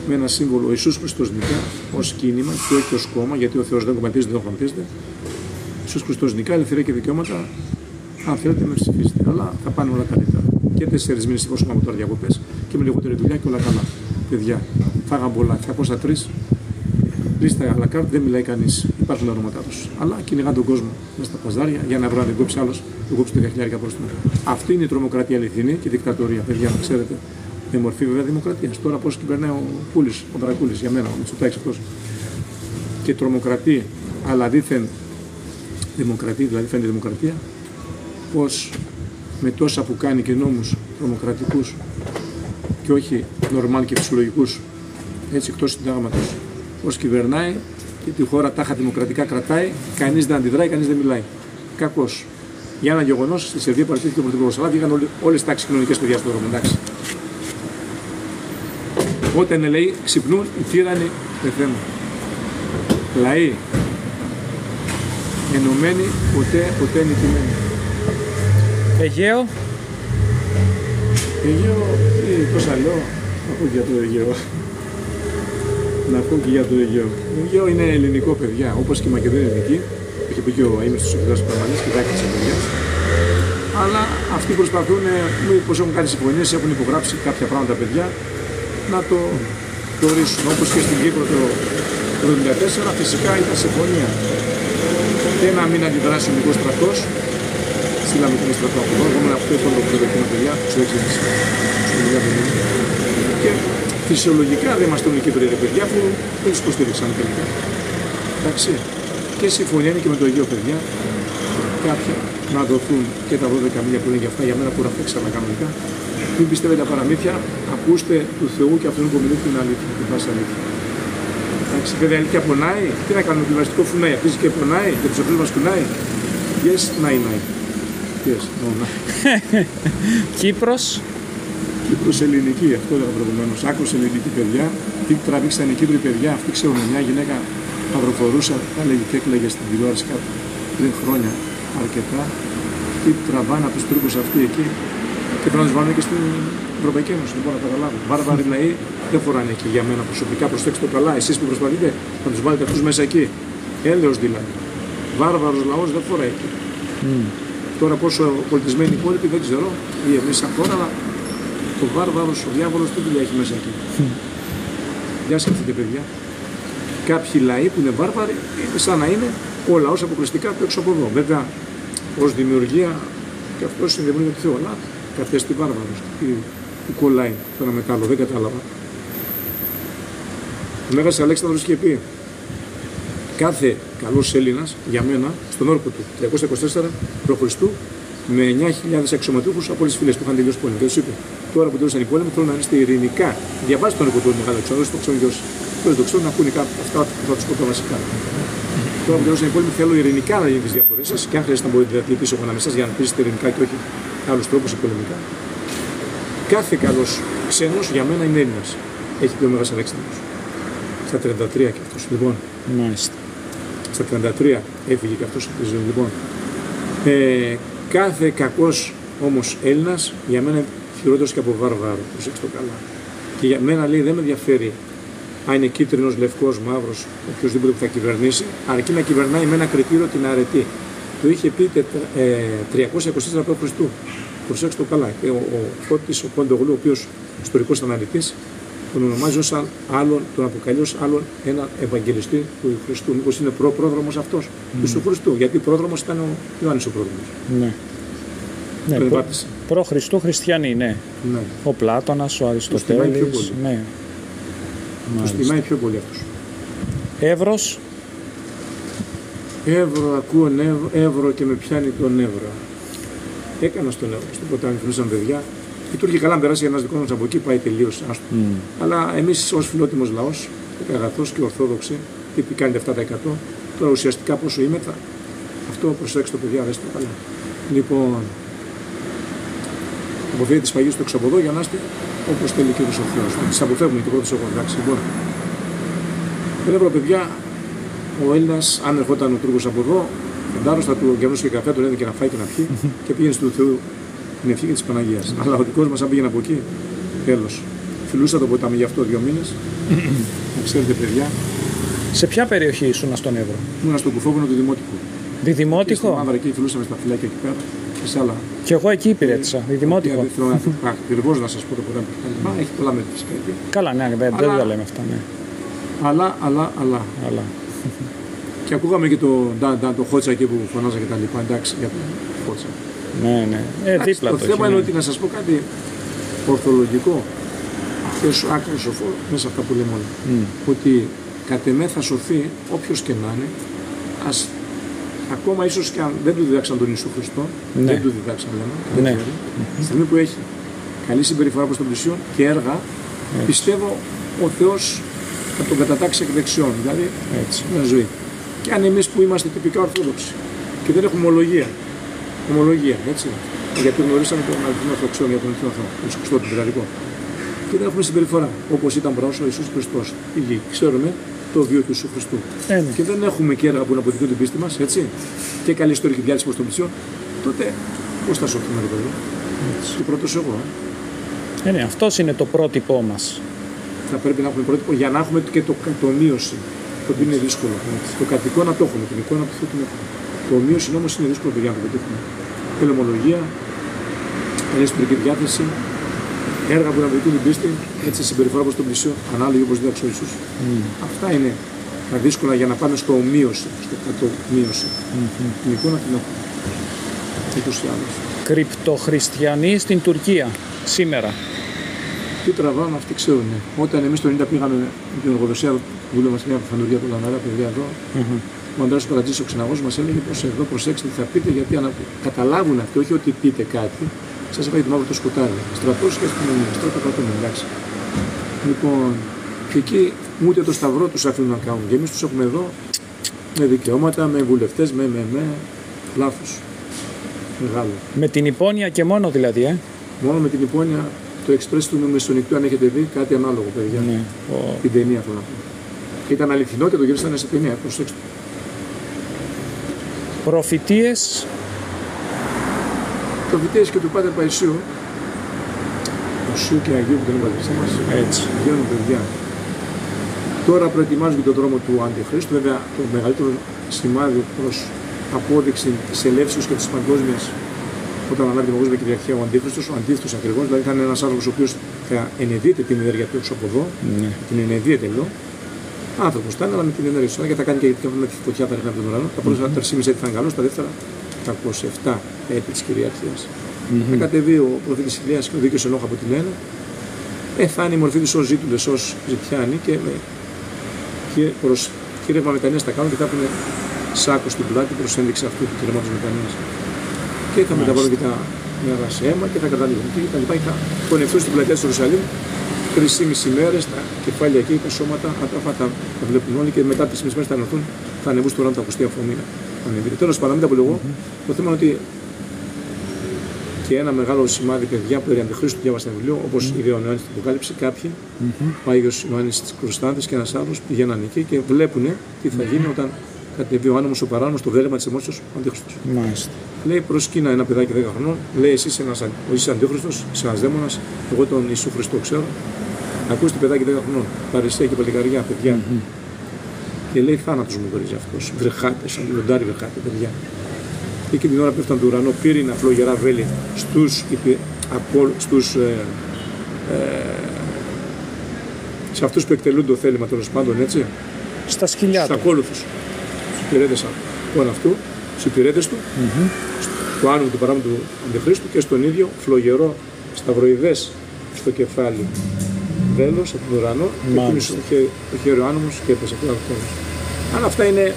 με ένα σύμβολο Ιησούς Χριστός νικά ως κίνημα και όχι ως κόμμα, γιατί ο Θεός δεν κομματίζεται, δεν κομματίζεται. Ιησούς Χριστός νικά, ελευθερία και δικαιώματα, αν θέλετε με ψηφίσετε. Αλλά θα πάνε όλα καλύτερα. Και 4 μήνες εφόσον πάμε τώρα διακοπές και με λιγότερη δουλειά και όλα καλά. Παιδιά, φάγαν πολλά, 203. Λίστα αλακάρτ δεν μιλάει κανείς. Υπάρχουν αρώματά τους. Αλλά κυνηγάνε τον κόσμο μέσα στα παζάρια για να βρουν να δεν κόψει άλλος, δεν κόψει 10.000 πρόστιμα. Αυτή είναι η τρομοκρατία αληθινή και η δικτατορία. Παιδιά, να ξέρετε. Με μορφή βέβαια δημοκρατίας. Τώρα πώς κυβερνάει ο Κούλης, ο Δρακούλης για μένα, ο Μητσοτάκης αυτός. Και τρομοκρατεί, αλλά δήθεν δημοκρατία, δηλαδή φαίνεται δημοκρατία, πως με τόσα που κάνει και νόμους τρομοκρατικούς και όχι νορμάλ και φυσιολογικούς, έτσι εκτός συντάγματος, πως κυβερνάει και τη χώρα τάχα δημοκρατικά κρατάει, κανείς δεν αντιδράει, κανείς δεν μιλάει. Κακός. Για ένα γεγονός, στη Σερβία παρατήθηκε ο πρωθυπουργός, αλλά βγήκαν όλες τις τάξεις κοινωνικές παιδιά στον δρόμο, εντάξει. Όταν λέει ξυπνούν, οι τύρανοι πεθαίνουν. Λαοί ενωμένοι, ποτέ νικημένοι. Αιγαίο. Αιγαίο, τόσα λέω, να πω και για το Αιγαίο. Να πω και για το Αιγαίο. Το Αιγαίο είναι ελληνικό παιδιά, όπως και η Μακεδονία ελληνική. Είχε πει και ο αείμνηστος ο Φιδάς Παραμανής και δάκρυσε παιδιά. Αλλά αυτοί προσπαθούν, μήπως έχουν κάνει συμφωνίες, έχουν υπογράψει κάποια πράγματα παιδιά, να το ορίσουν. Όπως και στην Κύπρο το 1974, φυσικά ήταν συμφωνία. Και να μην αντιδράσει ο ελληνικός στρατός, στείλαμε την στρατό από εδώ, εγώ αυτό το πρώτο παιδιά, τους έξι και φυσιολογικά δεν είμαστε όλοι Κύπροι παιδιά που δεν τους υποστήριξαν τελικά. Εντάξει. Και συμφωνία είναι και με το Αιγαίο παιδιά, κάποια να δοθούν και τα 12 μίλια που είναι για αυτά, για μένα που ραφέξαμε κανονικά. Μην πιστεύετε τα παραμύθια, ακούστε του Θεού και αυτόν που μιλεί την αλήθεια, την πάση αλήθεια. Εντάξει, βέβαια η αλήθεια πονάει, τι να κάνουμε, το πλαστικό φουνάει, αρχίζει και πονάει και τους απλούς μας κουνάει. Yes, νάει. Yes, no, no. Κύπρος. Κύπρος ελληνική, αυτό έλεγα προηγουμένως. Άκρος ελληνική παιδιά. Τι τραβήξαν οι Κύπροι παιδιά, αυτή ξέρουν μια γυναίκα αγροφορούσα, τα λέγει και έκλαιγε στην τηλεόραση κάτω πριν χρόνια αρκετά. Τι τραβάνε από τους Τούρκους αυτοί εκεί και πρέπει να τους βάλουν και στην Ευρωπαϊκή Ένωση. Δεν μπορώ να καταλάβω. Βάρβαροι λαοί δεν φοράνε εκεί για μένα προσωπικά. Προσέξτε το καλά. Εσείς που προσπαθείτε να τους βάλετε αυτούς μέσα εκεί. Έλεος δηλαδή. Βάρβαρος λαός δεν φοράει εκεί. Τώρα πόσο πολιτισμένοι οι υπόλοιποι δεν ξέρω, ή εμείς σαν χώρα, αλλά ο βάρβαρος, ο διάβολος τι δουλειά έχει μέσα εκεί. Για σκεφτείτε παιδιά. Κάποιοι λαοί που είναι βάρβαροι είναι σαν να είναι ο λαός αποκλειστικά από έξω από εδώ. Βέβαια, ως δημιουργία και αυτός είναι δημιουργία του Θεού, αλλά καθέστη βάρβαρος. Τι κολλάει το ένα μετάλλο, δεν κατάλαβα. Ο Μέγας Αλέξανδρος είχε πει, κάθε καλός Έλληνας για μένα στον όρκο του 324 π.Χ. με 9.000 αξιωματούχους από όλες τις φυλές που είχαν τελειώσει πόλεμο. Και τους είπε: τώρα που τελειώσαν οι πόλεμοι, θέλω να είστε ειρηνικά. Διαβάστε τον όρκο του Μεγάλου Αλέξανδρου, το ξέρουν και όσοι. Τώρα το ξέρουν να ακούνε αυτά που θα τους πω τα βασικά. Τώρα που τελειώσαν οι πόλεμοι, θέλω ειρηνικά να γίνουν τις διαφορές σας και αν χρειάζεται να μπορείτε να διατηρήσω εγώ ανάμεσα σας για να πείσετε ειρηνικά και όχι άλλους τρόπους πολεμικά. Κάθε καλός ξένος για μένα είναι Έλληνας. Έχει πει ο Μέγας Αλέξανδρος. Στα 33 και αυτός. Λοιπόν. Μάλιστα. Στα 33 έφυγε και αυτός από τη ζωή. Λοιπόν, κάθε κακός όμως Έλληνας για μένα είναι χειρότερος και από βάρβαρο. Προσέξτε το καλά. Και για μένα λέει δεν με ενδιαφέρει αν είναι κίτρινος, λευκός, μαύρος, οποιοδήποτε που θα κυβερνήσει, αρκεί να κυβερνάει με ένα κριτήριο την αρετή. Το είχε πει 324 π.Χ. Προσέξτε το καλά. Και ο Φώτης, ο Ποντογλου, ο οποίος ιστορικός αναλυτής, τον ονομάζει ως άλλον, τον αποκαλεί ως άλλον έναν Ευαγγελιστή του Χριστού. Μήπως είναι πρόδρομος αυτός του Χριστού, γιατί πρόδρομος ήταν ο Ιωάννης ο πρόδρομος. Ναι. Ναι, προ Χριστού χριστιανοί, ναι. Ναι. Ο Πλάτωνας, ο Αριστοτέλης. Ναι. Τους τιμάει πιο πολύ αυτούς. Εύρος. Εύρο, ακούω Εύρο και με πιάνει τον Εύρο. Έκανα στον Εύρο, στο ποτάμι φιλούσαν παιδιά. Και του είχε καλά να περάσει ένας δικός μας από εκεί, πάει τελείως. Αλλά εμείς ως φιλότιμος λαός, αγαθός και ορθόδοξοι, τι κάνετε 7%, τώρα ουσιαστικά πόσο είμαι, αυτό προσέξτε το παιδιά, δέστε το καλά. Λοιπόν, αποφύγετε τις παγίες του έξω από εδώ για να είστε όπως θέλει και ο Θεός. Τις αποφεύγουμε και πρώτος εγώ, εντάξει. Λοιπόν, βλέπω παιδιά, ο Έλληνας, αν ερχόταν ο Τούρκος από εδώ, φαντάρος θα του γεμνούσε και καφέ, τον έδινε και να φάει και να πιει και πήγαινε στο Θεού την ευχή της Παναγίας. Αλλά ο δικός μας αν πήγαινε από εκεί, τέλος. Φιλούσα το ποτάμι για αυτό 2 μήνες. Να ξέρετε παιδιά. Σε ποια περιοχή ήσουν στον Εύρο? Ήμουν στο Κουφόβουνο του Δημότικου. Διδημότικο. Στη Μαύρα εκεί φιλούσαμε στα φυλάκια εκεί πέρα. Και σε άλλα. Και εγώ εκεί υπηρέτησα. Διδημότικο. Δεν θέλω να ακριβώς να σας πω το ποτάμι. Μα έχει πολλά μέτρα φυσικά εκεί. Καλά, ναι, δεν τα λέμε αυτά. Ναι. Αλλά. Και ακούγαμε και το Χότσα εκεί που φωνάζα και τα λοιπά. Εντάξει, για το Χότσα. Ναι. Δίπλα το θέμα είναι ότι να σας πω κάτι ορθολογικό και άκρο σοφό μέσα από αυτά που λέμε όλα. Ότι κατ' εμέ θα σωθεί όποιος και να είναι, ακόμα ίσως και αν δεν του διδάξαν τον Ιησού Χριστό, δεν του διδάξαν λέμε, στη στιγμή που έχει καλή συμπεριφορά προς τον πλησίον και έργα, πιστεύω ο Θεός θα τον κατατάξει εκ δεξιών, δηλαδή μια ζωή. Και αν εμείς που είμαστε τυπικά ορθόδοξοι και δεν έχουμε ομολογία, έτσι, γιατί γνωρίσαμε τον αληθινό Θεοξιόν για τον αληθινό Θεό, τον Ιησού Χριστό, τον πειραδικό. Και δεν έχουμε συμπεριφορά όπως ήταν μπρος ο Ιησούς Χριστός. Ξέρουμε το βίο του Ιησού Χριστού. Και δεν έχουμε και έργα που να αποδεικτούν την πίστη μας, έτσι, και καλή ιστορική διάλυση προς τον πλησιόν, τότε πώς θα σωθούμε, ρε παιδί? Και πρώτος εγώ. Ναι, αυτός είναι το πρότυπό μας. Θα πρέπει να έχουμε πρότυπο για να έχουμε και το ομοίωση. Το οποίο είναι δύσκολο. Το κατοικό να το έχουμε, την εικόνα του Θεού την έχουμε. Το ομοίωση όμως είναι δύσκολο για να το πετύχουμε. Θέλει ομολογία, καλή ιστορική διάθεση, έργα που να βοηθούν την πίστη, έτσι συμπεριφορά προς τον πλησίο, ανάλογη όπως δίδαξε ο Ιησούς. Αυτά είναι τα δύσκολα για να πάμε στο ομοίωση, στο κατομοίωση. Την εικόνα την έχουμε. Ούτως ή άλλως. Κρυπτοχριστιανοί στην Τουρκία σήμερα. Τι τραβάνε αυτοί ξέρουν. Όταν εμείς το 90 πήγαμε με την Ορθοδοξία, δούλευα σε μια φανουργία του Λαναρά, παιδιά εδώ. Ο Ανδρέας ο Καρατζής, ο ξεναγός μας έλεγε πως εδώ προσέξτε τι θα πείτε, γιατί αν καταλάβουν αυτοί, όχι ότι πείτε κάτι, σας είπα για το μαύρο το σκοτάδι. Στρατός και αστυνομία, στρατό κρατούμε, εντάξει. Λοιπόν, και εκεί ούτε το σταυρό τους αφήνουν να κάνουν. Και εμείς τους έχουμε εδώ με δικαιώματα, με βουλευτές, με λάθος. Μεγάλο. Με την υπόνοια και μόνο δηλαδή, Μόνο με την υπόνοια, το εξπρές του Μεσονικτού, αν έχετε δει, κάτι ανάλογο, παιδιά. Ναι. Την ταινία θέλω να πω. Ήταν αληθινό και το γυρίσανε σε ταινία, προσέξτε. Προφητείες. Προφητείες και του Πάτερ Παϊσίου, του Σου και Αγίου που τον είπατε σε μας, Έτσι. βγαίνουν παιδιά. Τώρα προετοιμάζουν και τον δρόμο του Αντιχρίστου, βέβαια το μεγαλύτερο σημάδι προς απόδειξη της ελεύσεως και της παγκόσμιας, όταν αναλάβει την παγκόσμια κυριαρχία ο Αντίθετος ακριβώς, δηλαδή θα είναι ένας άνθρωπος ο οποίος θα ενεδύεται την ενέργεια του έξω από εδώ, την ενεδύεται εδώ. Άνθρωπος θα είναι, αλλά με την ενέργεια του και θα κάνει και με τη φωτιά θα ρίχνει από τον ουρανό. Τα πρώτα 3,5 έτη θα είναι καλός, τα δεύτερα 207 έτη της κυριαρχίας. Θα κατεβεί ο προφήτης Ηλίας και ο δίκαιος Ενόχ από την ένα. Θα είναι η μορφή τους ως ζήτοντες, ως ζητιάνοι και προς κήρευμα μετανοίας θα κάνουν και θα έχουν σάκο στην πλάτη προς ένδειξη αυτού του κηρύγματος μετανοίας. Και θα μεταβάλουν και τα νερά σε αίμα και θα καταλήγουν και τα λοιπά. Και θα πονευτούν στην πλατεία της Ιερουσαλήμ 3,5 μέρες, τα κεφάλια εκεί, τα σώματα, τα βλέπουν όλοι και μετά τις μισές μέρες θα ενωθούν, θα ανεβούν στο ουρανό τα ακουστή αφομήνα. Τέλος πάντων, μην τα πω εγώ, το θέμα είναι ότι και ένα μεγάλο σημάδι, παιδιά, που περί Αντιχρίστου διάβασαν βιβλίο, όπως είδε ο Ιωάννης στην Αποκάλυψη, κάποιοι, ο Άγιος Ιωάννης της Κωνσταντίνης και ένας άλλος πηγαίναν εκεί και βλέπουν τι θα γίνει όταν κατεβεί ο άνομος ο παράνομος στο δέλεμα της εμόσεως ο Αντίχριστος. Λέει προς Κίνα ένα παιδάκι 10 χρονών, λέει εσύ είσαι Αντίχριστος, είσαι ένας δαίμονας, εγώ τον Ιησού Χριστό ξέρω. Ακούστε παιδάκι 10 χρονών, παρισία και παλικαριά, παιδιά. Και λέει θάνατος μου βρίζει αυτός, βρεχάτες, σαν λιοντάρι βρεχάτε, παιδιά. Και εκείνη την ώρα πέφτουν του ουρανό πύρινα φλογερά βέλη σε αυτούς που εκτελούν το θέλημα τέλος πάντων, έτσι. Στα σκυλιά του. Στα ακόλουθους. Στους υπηρέτες αυτού, στους υπηρέτες του, του άνομου του παράμου του Αντιχρίστου και στον ίδιο φλογερό σταυροειδές στο κεφάλι βέλος από τον ουρανό και εκείνος ο χέρι ο άνομος και έπεσε από το τέλος. Αν αυτά είναι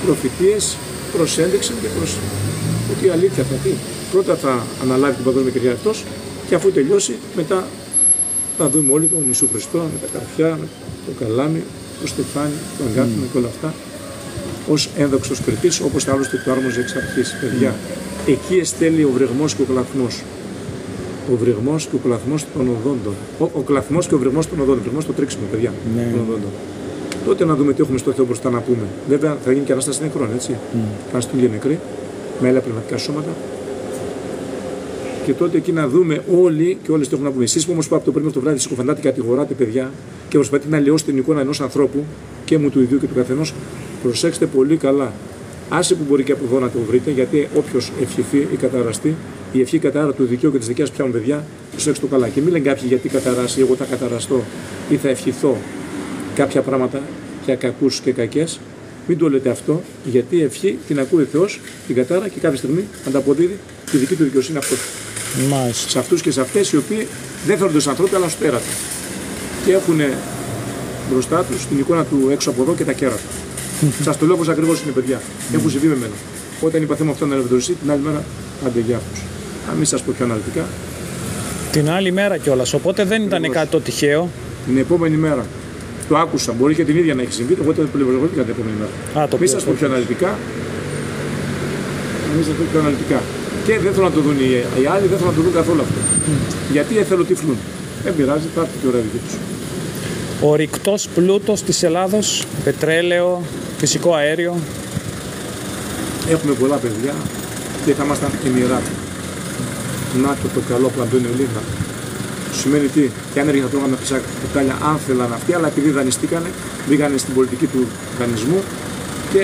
προφητείες προς ένδειξη και προς ότι η αλήθεια θα πει. Πρώτα θα αναλάβει την παγκόσμια κυριαρχία αυτός και αφού τελειώσει μετά θα δούμε όλοι τον Ιησού Χριστό με τα καρφιά, με το καλάμι, το στεφάνι, το αγκάθινο και όλα αυτά ως ένδοξος κριτής, όπως άλλωστε το άρμοζε εξ αρχής. Παιδιά, εκεί εστέλει ο βρεγμός και ο κλαθμός. Ο βρεγμός και ο κλαθμός των οδόντων. Ο κλαθμός και ο βρεγμός των οδόντων. Βρεγμός το τρίξιμο, παιδιά. Των οδόντων. Τότε να δούμε τι έχουμε στο Θεό μπροστά να πούμε. Βέβαια θα γίνει και ανάσταση νεκρών, έτσι. Θα στούν και νεκροί, με άλλα πνευματικά σώματα. Και τότε εκεί να δούμε όλοι και όλες τι έχουμε να πούμε. Εσείς που όμως που από το πρωί μέχρι το βράδυ συκοφαντάτε και κατηγοράτε, παιδιά, και προσπαθείτε να αλλοιώσετε την εικόνα ενός ανθρώπου και μου του ιδίου και του καθενός, προσέξτε πολύ καλά. Άσε που μπορεί και από εδώ να το βρείτε, γιατί όποιος ευχηθεί ή καταραστεί, η ευχή κατάρα του δικαίου και της δικιάς πιάνουν, παιδιά, προσέξτε το καλά. Και μην λένε κάποιοι γιατί καταράσει, εγώ θα καταραστώ ή θα ευχηθώ κάποια πράγματα για κακούς και κακές. Μην το λέτε αυτό, γιατί η ευχή την ακούει ο Θεός, την κατάρα και κάποια στιγμή ανταποδίδει τη δική του δικαιοσύνη αυτό. Σε αυτούς και σε αυτές οι οποίοι δεν θέλουν τους ανθρώπους, αλλά ως πέρατα. Και έχουν μπροστά τους την εικόνα του έξω από εδώ και τα κέρατα. Σας το λέω πως ακριβώς είναι, παιδιά. Έχουν συμβεί με μένα. Όταν είπα θέμα αυτό να ελευθερωθεί, την άλλη μέρα άντε για αυτούς. Αν μην σας πω πιο αναλυτικά. Την άλλη μέρα κιόλας, οπότε δεν ήταν κάτι το τυχαίο. Την επόμενη μέρα. Το άκουσα, μπορεί και την ίδια να έχει συμβεί, οπότε δεν πληροφορήθηκα την επόμενη μέρα. Μην σας πω πιο αναλυτικά. Και δεν θέλουν να το δουν οι άλλοι, δεν θέλουν να το δουν καθόλου αυτό. Γιατί εθελοτυφλούν. Δεν πειράζει, θα έρθει και ωραία δική τους. Ο ρηκτός πλούτος της Ελλάδος, πετρέλαιο, φυσικό αέριο. Έχουμε πολλά παιδιά και θα ήμασταν Εμιράτη. Να το καλό που αντώνει Ελίδα. Σημαίνει τι, και αν έριχναν πρόγραμμα φυσικά κουτάλια, αν θέλαν αυτοί, αλλά επειδή δανειστήκανε, μπήκανε στην πολιτική του δανεισμού και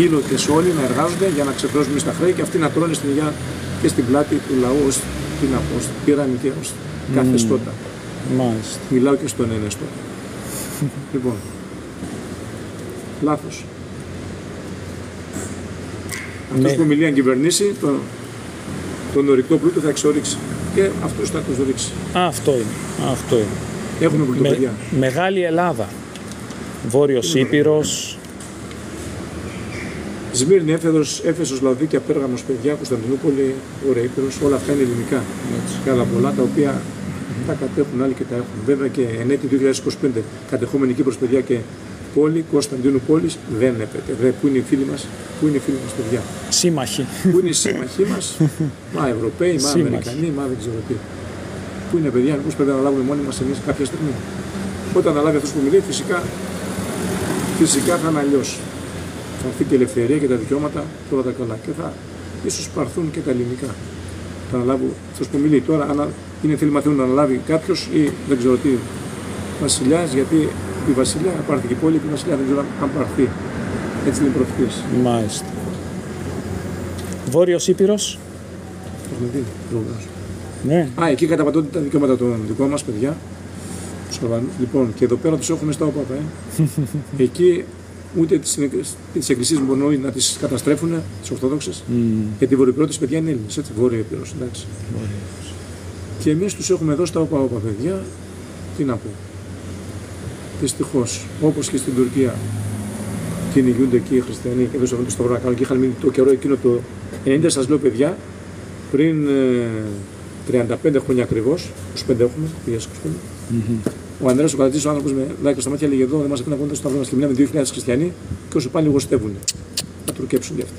ήλωτες όλοι να εργάζονται για να ξεπλώσουν στα χρέη και αυτοί να τρώνε στην υγεία και στην πλάτη του λαού ως τι να πω, πήραμε και ως καθεστώτα. Μάλιστα. Μιλάω και στον ενεστώτα. Λοιπόν, λάθος. Αυτός που μιλεί αν κυβερνήσει, τον ορυκτό πλούτο θα εξορίξει. Και αυτός θα τους ρίξει. Αυτό είναι. Έχουμε πλουτοπαιδιά. Μεγάλη Ελλάδα. Βόρειος Ήπειρος. Σμύρνη, Έφεσος, Λαοδίκια, Πέργαμος, παιδιά, Κωνσταντινούπολη, Ωραία Ήπειρος, όλα αυτά είναι ελληνικά. Και άλλα πολλά τα οποία τα κατέχουν άλλοι και τα έχουν. Βέβαια και εν έτη 2025 κατεχόμενη Κύπρος, παιδιά, και πόλη, Κωνσταντινούπολης δεν έπεται. Πού είναι οι φίλοι μας, παιδιά. Σύμμαχοι. Πού είναι οι σύμμαχοί μας, μα Ευρωπαίοι, μα Αμερικανοί, μα δεν ξέρω τι. Πού είναι, παιδιά, μήπως πρέπει να αναλάβουμε μόνοι μας εμείς κάποια στιγμή. Όταν αναλάβει αυτός που μιλεί, φυσικά θα είναι αλλιώς. Θα έρθει και η ελευθερία και τα δικαιώματα και όλα τα καλά. Και θα ίσως πάρθουν και τα ελληνικά. Θα αναλάβω αυτός που μιλεί. Τώρα, αν είναι θέλει μαθαίνουν να αναλάβει κάποιος ή δεν ξέρω τι βασιλιάς, γιατί η βασιλιά πάρθει και η πόλη, η βασιλιά δεν ξέρω αν πάρθει. Έτσι είναι οι προφητείες. Μάλιστα. Βόρειος Ήπειρος. Έχουμε δει. Ναι. Εκεί καταπατώνται τα δικαιώματα των δικών μας, παιδιά. Λοιπόν, και εδώ πέρα τους έχουμε στα ΟΠΑΠ. Εκεί ούτε τις εκκλησίες μπορούν να τις καταστρέφουν, τις Ορθόδοξες. Γιατί οι βορειοπυρώτες, παιδιά, είναι Έλληνες. Έτσι, Βόρειο Ήπειρος, εντάξει. Και εμείς τους έχουμε εδώ στα ΟΠΑ, παιδιά. Τι να πω. Δυστυχώς, όπως και στην Τουρκία, κυνηγούνται εκεί οι χριστιανοί και εδώ στο Σταυρό να κάνουν και είχαν μείνει το καιρό εκείνο το 90, σας λέω, παιδιά, πριν 35 χρόνια ακριβώς, 25 έχουμε, πήγες 25. Ο Ανδρέας ο Κατατζής, ο άνθρωπος με δάκρυα στα μάτια, λέγε εδώ, δεν μας αφήνουν να βγουν στο Σταυρό μας και μιλάμε 2.000 χριστιανοί και όσο πάλι λιγοστεύουν. Να τουρκέψουν γι' αυτό.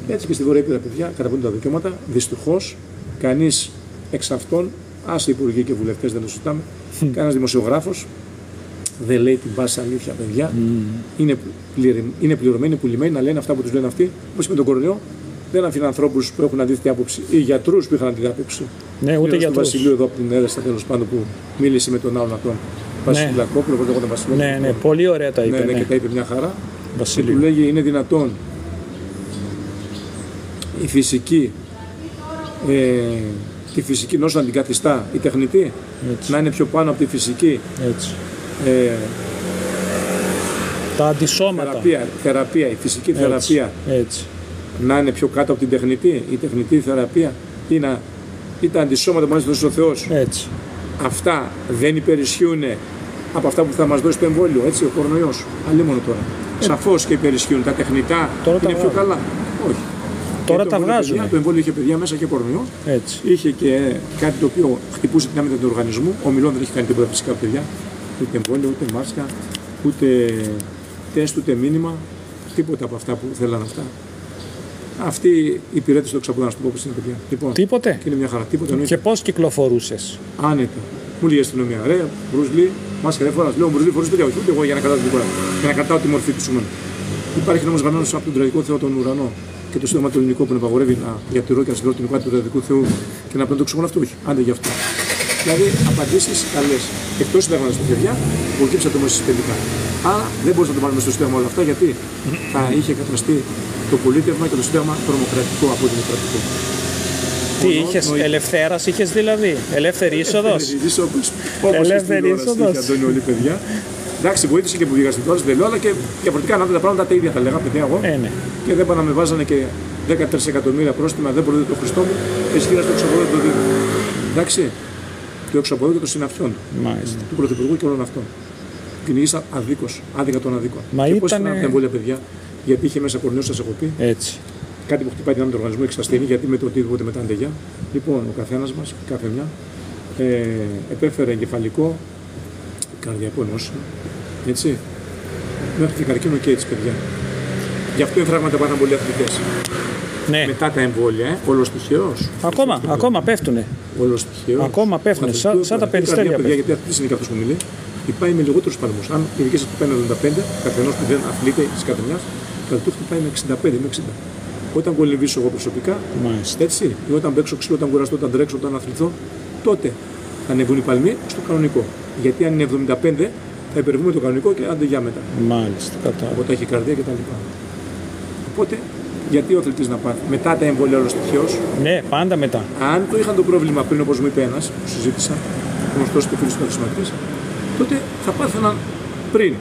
Έτσι και στη Βόρεια Ήπειρο, παιδιά, καταπονούν τα δικαιώματα. Δυστυχώς, κανείς εξ αυτών, άσε υπουργοί και βουλευτές, δεν το συζητάμε, κανένας δημοσιογράφος δεν λέει την πάση αλήθεια, παιδιά. Είναι πληρωμένοι, είναι πουλημένοι να λένε αυτά που τους λένε αυτοί. Όπως με τον κορονοϊό, δεν αφήνουν ανθρώπους που έχουν αντίθετη άποψη ή γιατρούς που είχαν αντίθετη άποψη. Ναι, ούτε γιατρούς. Του Βασιλείου εδώ από την Έρεστα, τέλος πάντων, που μίλησε με τον άλλον αυτόν. Βασιλακόπουλο, όπως λέγονταν Βασιλόπουλο. Ναι, πολύ ωραία τα είπε. Ναι, και τα είπε μια χαρά. Βασιλείου. Του λέγει είναι δυνατόν η φυσική, τη φυσική νόσο να την καθιστά η τεχνητή, να είναι πιο πάνω από τη φυσική. Έτσι. Τα αντισώματα. Θεραπεία, η φυσική θεραπεία. Έτσι. Να είναι πιο κάτω από την τεχνητή, η τεχνητή θεραπεία ή τα αντισώματα που μας δώσει ο Θεός. Έτσι. Αυτά δεν υπερισχύουν από αυτά που θα μας δώσει το εμβόλιο, έτσι, ο κορονοϊός. Αλλήμονο τώρα. Σαφώς και υπερισχύουν. Τα τεχνητά τώρα είναι πιο καλά. Όχι. Τώρα τα βγάζουν. Το εμβόλιο είχε, παιδιά, μέσα και κορονοϊό. Έτσι. Είχε και κάτι το οποίο χτυπούσε την άμυνα του οργανισμού. Ο Μιλών δεν είχε κάνει τίποτα φυσικά, παιδιά. Ούτε εμβόλιο, ούτε μάσκα, ούτε τεστ, ούτε μήνυμα. Τίποτα από αυτά που θέλαν αυτά. Αυτοί οι υπηρέτες του εξαποδά, να σου πω πώς είναι, παιδιά. Λοιπόν, τίποτε. Και είναι μια χαρά. Τίποτα. Και πώς κυκλοφορούσες? Άνετα. Μου λέει η αστυνομία, ρε, Μπρουσλί, μάσκα δεν φοράς. Λέω, Μπρουσλί, φορείς, παιδιά, όχι, ούτε εγώ για να κρατάω την κουρά. Για να κρατάω τη μορφή του σούμενου. Υπάρχει νόμος γραμμένος από τον τραγικό Θεό τον ουρανό και το σύνταγμα του ελληνικού που απαγορεύει να διατηρώ και να συγκροτώ την εικόνα του τραγικού Θεού και να πλέον το ξεχωρώ αυτό, όχι. Άντε γι' αυτό. Δηλαδή, απαντήσεις καλές. Εκτός συντάγματος του παιδιά, προκύψατε όμως τελικά. Άρα δεν μπορείς να το βάλουμε στο σύνταγμα όλα αυτά, γιατί θα είχε καταστεί το πολίτευμα και το σύνταγμα τρομοκρατικό από δημοκρατικό. Τι είχες, ελευθέρας είχες δηλαδή, ελεύθερη είσοδος. Ελεύθερη είσοδος. Αντώνιο, όλοι παιδιά. Εντάξει, βοήθησε και που βγήκα στην τόρση, δεν λέω, αλλά και διαφορετικά να δουν τα πράγματα τα ίδια θα λέγα, παιδιά, εγώ. Ναι. Και δεν πάνε να με βάζανε και 14 εκατομμύρια πρόστιμα, δεν προδίδει το Χριστό μου, εσύ γύρω στο εξοποδό το δίνω. Εντάξει, το εξοποδό και των συναυτιών του Πρωθυπουργού και όλων αυτών. Κυνηγήσα αδίκως, άδικα των αδίκων. Μα και πώς ήταν τα εμβόλια, παιδιά, γιατί είχε μέσα κορονοϊό, σας έχω πει. Έτσι. Κάτι που χτυπάει την άμυνα του οργανισμού, εξασθενή, γιατί με το οτιδήποτε μετά αντεγιά. Λοιπόν, ο καθένας μας, κάθε μια, επέφερε εγκεφαλικό, καρδιακό νόσημα, έτσι, μέχρι και καρκίνο και έτσι, παιδιά. Γι' αυτό οι φράγματα πάνε πολύ αθλητές. Ναι. Μετά τα εμβόλια, όλος τυχαίος. Ακόμα πέφτουνε. Όλος τυχαίος. Ακόμα πέφτουνε, σαν τα περιστέρια. Παιδιά, γιατί αυτή είναι και αυτός που μιλεί, χτυπάει με λιγότερους παλμούς. Αν η δική σας χτυπάει με 75, καθενός που δεν αθλείται της κάθε μιας, θα του χτυπάει με 65 με 60. Όταν κολυμβήσω εγώ προσωπικά, έτσι, ή όταν παίξω ξύλο, όταν κουραστώ, όταν τρέξω, όταν αθληθώ, τότε θα ανεβούν οι παλμοί στο κανονικό. Γιατί αν είναι 75, θα υπερβούμε το κανονικό και άντε για μετά. Μάλιστα, κατάλαβα. Από ταχυκαρδία κτλ. Οπότε Γιατί ο αθλητής να πάθει. Μετά τα εμβόλια όλος τυχαίως. Ναι, πάντα μετά. Αν το είχαν το πρόβλημα πριν, όπως μου είπε ένας, που συζήτησα, γνωστός και φίλος του αξιωματής, τότε θα πάθαιναν πριν,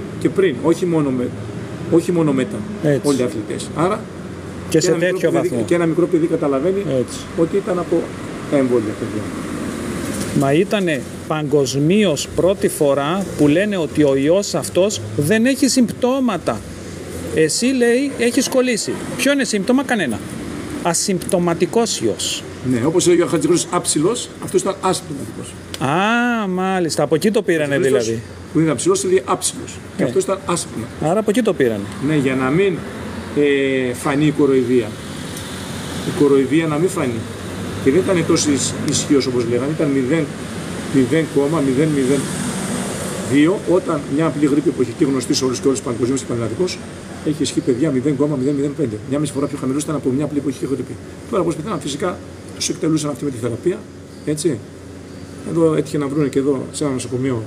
όχι μόνο μετά. Έτσι. Όλοι οι αθλητές. Άρα Και σε τέτοιο βαθμό. Και ένα μικρό παιδί καταλαβαίνει Έτσι. ότι ήταν από τα εμβόλια. Μα ήτανε παγκοσμίως πρώτη φορά που λένε ότι ο ιός αυτός δεν έχει συμπτώματα. Εσύ, λέει, έχεις κολλήσει. Ποιο είναι σύμπτωμα? Κανένα. Ασυμπτωματικός ιός. Ναι, όπως έλεγε ο Χατζηχρήστος άψιλος, αυτός ήταν ασυμπτωματικός. Α, μάλιστα. Από εκεί το πήρανε δηλαδή. Που είναι αψιλός, έλεγε άψιλος. Και αυτός ήταν ασυμπτωματικός. Άρα από εκεί το πήρανε. Ναι, για να μην φανεί η κοροϊδία. Η κοροϊδία να μην φανεί. Και δεν ήταν τόσο ισχύος όπως λέγανε, ήταν 0,002 όταν μια απλή γρήπη εποχική γνωστή σε όλους και όλους παγκοσμίως και πανελλαδικώς έχει ισχύ παιδιά 0,005. Μια μισή φορά πιο χαμηλός ήταν από μια απλή εποχική γρήπη. Τώρα όπως πετάνε φυσικά τους εκτελούσαν αυτοί με τη θεραπεία. Έτσι. Εδώ έτυχε να βρουν και εδώ σε ένα νοσοκομείο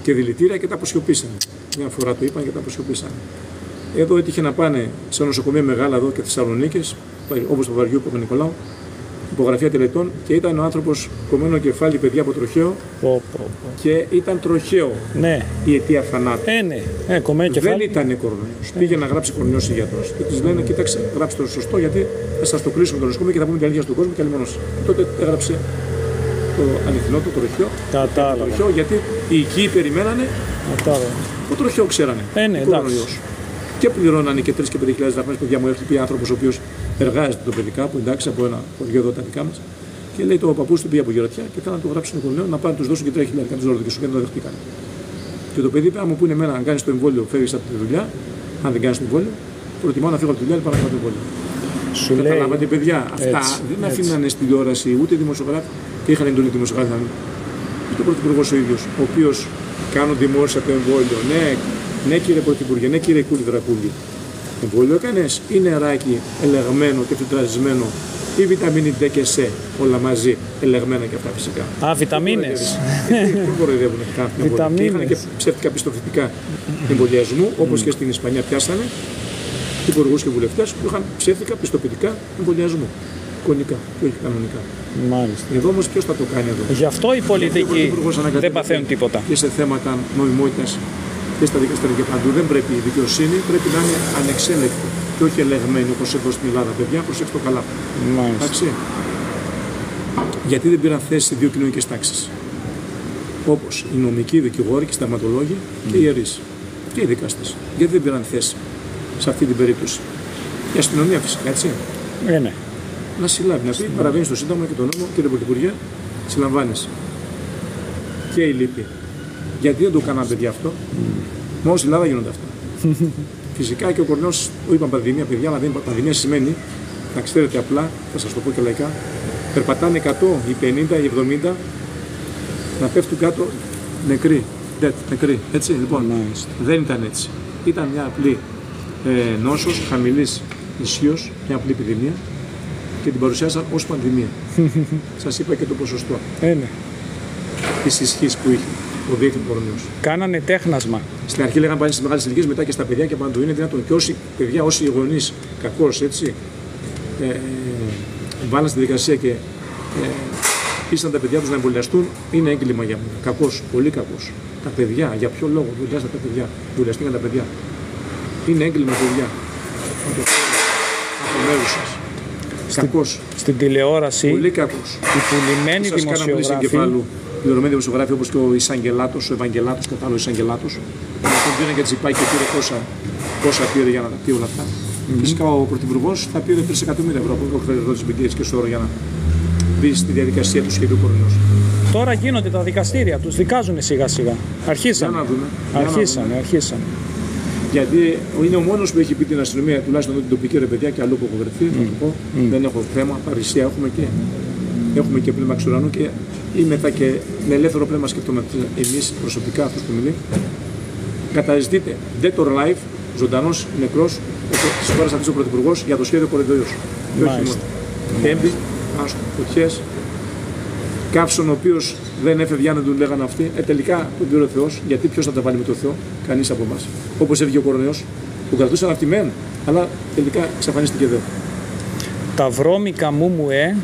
και δηλητήρια και τα αποσιωπήσανε. Μια φορά το είπαν και τα αποσιωπήσανε. Εδώ έτυχε να πάνε σε ένα νοσοκομείο μεγάλα εδώ και Θεσσαλονίκης, όπως το Βαριού που Νικολάου, υπογραφία τελετών και ήταν ο άνθρωπος κομμένο κεφάλι, παιδιά από τροχαίο και ήταν τροχαίο η αιτία θανάτου. Ναι, κομμένο κεφάλι. Δεν ήταν κορονοϊός. Πήγε να γράψει κορονοϊός ο γιατρός. Και της λένε, κοίταξε, γράψτε το σωστό γιατί θα σας το κλείσουμε το νοσοκομείο και θα πούμε την αλήθεια στον κόσμο και αλλημονός. Τότε έγραψε το αληθινό, το τροχαίο. Κατάλαβα. Γιατί οι οικοί περιμένανε, το τροχαίο ξέρανε. Ναι, εντάξει. Και πληρώνανε και 3 και 5.000 δραχμές. Παιδιά μου, έρχεται άνθρωπος ο οποίος εργάζεται το παιδί κάπου, εντάξει, από ένα χωριό εδώ τα δικά μας. Και λέει το παππούς του πήγε από Γεωργιά και θέλανε να του γράψουν κορονοϊό να πάνε τους δώσουν και 3.000 τους δώρο και σου και δεν το δεχτήκαν. Και το παιδί είπε: άμα μου πούνε εμένα, αν κάνεις το εμβόλιο, φεύγεις από τη δουλειά. Αν δεν κάνεις το εμβόλιο, προτιμώ να φύγω από τη δουλειά και πάω να κάνω το εμβόλιο. Καταλάβατε, παιδιά, αυτά δεν αφήνανε στην τηλεόραση ούτε δημοσιογράφοι και είχαν εντολή δημοσιογράφοι να μην. Και ο πρωθυπουργός ο ίδιος, ο οποίος κάνουν δημόσια το εμβόλιο. Ναι, κύριε Πρωθυπουργέ, ναι, κύριε Κούλη Δρακούλη. Εμβόλιο έκανες ή νεράκι ελεγμένο και φιλτραρισμένο ή βιταμίνη D και C, όλα μαζί, ελεγμένα και αυτά φυσικά. Α, βιταμίνες. Πού κοροϊδεύουν αυτά. Είχαν και ψεύτικα πιστοποιητικά εμβολιασμού, όπως και στην Ισπανία πιάσανε υπουργούς και βουλευτές που είχαν ψεύτικα πιστοποιητικά εμβολιασμού. Εικονικά και όχι κανονικά. Μάλιστα. Εδώ όμως ποιος θα το κάνει εδώ? Γι' αυτό οι πολιτικοί δεν παθαίνουν τίποτα. Και σε θέματα νομιμότητας και στα δικαστήρια και παντού δεν πρέπει η δικαιοσύνη, πρέπει να είναι ανεξέλεκτη και όχι ελεγμένη όπως εδώ στην Ελλάδα. Παιδιά, προσέξτε το καλά. Εντάξει. Γιατί δεν πήραν θέση σε δύο κοινωνικές τάξεις. Όπως οι νομικοί, οι δικηγόροι και οι σταματολόγοι και οι ιερείς και οι δικαστές. Γιατί δεν πήραν θέση σε αυτή την περίπτωση? Η αστυνομία φυσικά, έτσι. Ναι. Να συλλάβει, να πει παραβαίνει στο Σύνταγμα και τον νόμο, κύριε Πρωθυπουργέ, συλλαμβάνεσαι. Και η λύπη. Γιατί δεν το κάνανε παιδιά αυτό? Μόνο στην Ελλάδα γίνονται αυτά. Φυσικά και ο κορονοϊός, το είπαν πανδημία, παιδιά, αλλά δεν είπα πανδημία σημαίνει, να ξέρετε απλά, θα σας το πω και λαϊκά, περπατάνε 100 ή 50 ή 70 να πέφτουν κάτω νεκροί. Νεκροί. Έτσι, λοιπόν, δεν ήταν έτσι. Ήταν μια απλή νόσος χαμηλής ισχύως, μια απλή επιδημία και την παρουσιάσαν ως πανδημία. Σας είπα και το ποσοστό της ισχύς που είχε ο δίκτυο κορονοϊός. Κάνανε τέχνασμα. Στην αρχή λέγανε πάνε στις μεγάλες ηλικίες, μετά και στα παιδιά και παντού είναι δυνατόν. Και όσοι παιδιά, όσοι οι γονείς κακώς έτσι βάλαν στη δικασία και πείσαν τα παιδιά τους να εμβολιαστούν, είναι έγκλημα για μένα. Κακώς, πολύ κακώς. Τα παιδιά, για ποιο λόγο δουλειάσατε τα παιδιά, δουλειαστήκαν τα παιδιά. Είναι έγκλημα, παιδιά. Από μέρους σας. Κακώς. Στην τηλεόραση, πολύ κακώς. οι πουλημένοι δημοσιογράφοι. Πληρωμένοι δημοσιογράφοι όπως και ο Ισαγγελάτος, ο Ευαγγελάτος, κατάλογος Ισαγγελάτος. Τον πήρε και τσιπάει και πήρε πόσα πήρε για να τα πει όλα αυτά. Φυσικά ο Πρωθυπουργός θα πήρε 3 εκατομμύρια ευρώ από το Bill Gates και στο όρο για να μπει στη διαδικασία του σχεδίου κορονοϊός. Τώρα γίνονται τα δικαστήρια, τους δικάζουν σιγά σιγά. Αρχίσανε. Αρχίσανε. Γιατί είναι ο μόνος που έχει πει την αστυνομία, τουλάχιστον την τοπική ρε παιδιά και αλλού που έχω βρεθεί, θα το πω. Δεν έχω θέμα, παρησία έχουμε και πνεύμα εξ ουρανού και ή μετά και με ελεύθερο πνεύμα σκεφτόμαστε εμείς προσωπικά αυτούς που μιλεί. Καταζητείτε Dead or Alive, ζωντανός, νεκρός, της χώρας αυτής ο Πρωθυπουργός για το σχέδιο κορονοϊός. Και όχι μόνο. Έμπι, άστο, φωτιές, καύσον ο οποίος δεν έφευγε αν του λέγανε αυτοί. Τελικά τον πήρε ο Θεός, γιατί ποιος θα τα βάλει με τον Θεό, κανείς από εμάς. Όπως έφυγε ο κορονοϊός, που κρατούσαν αυτοί μεν, αλλά τελικά εξαφανίστηκε εδώ. τα βρώμικα μουμουέ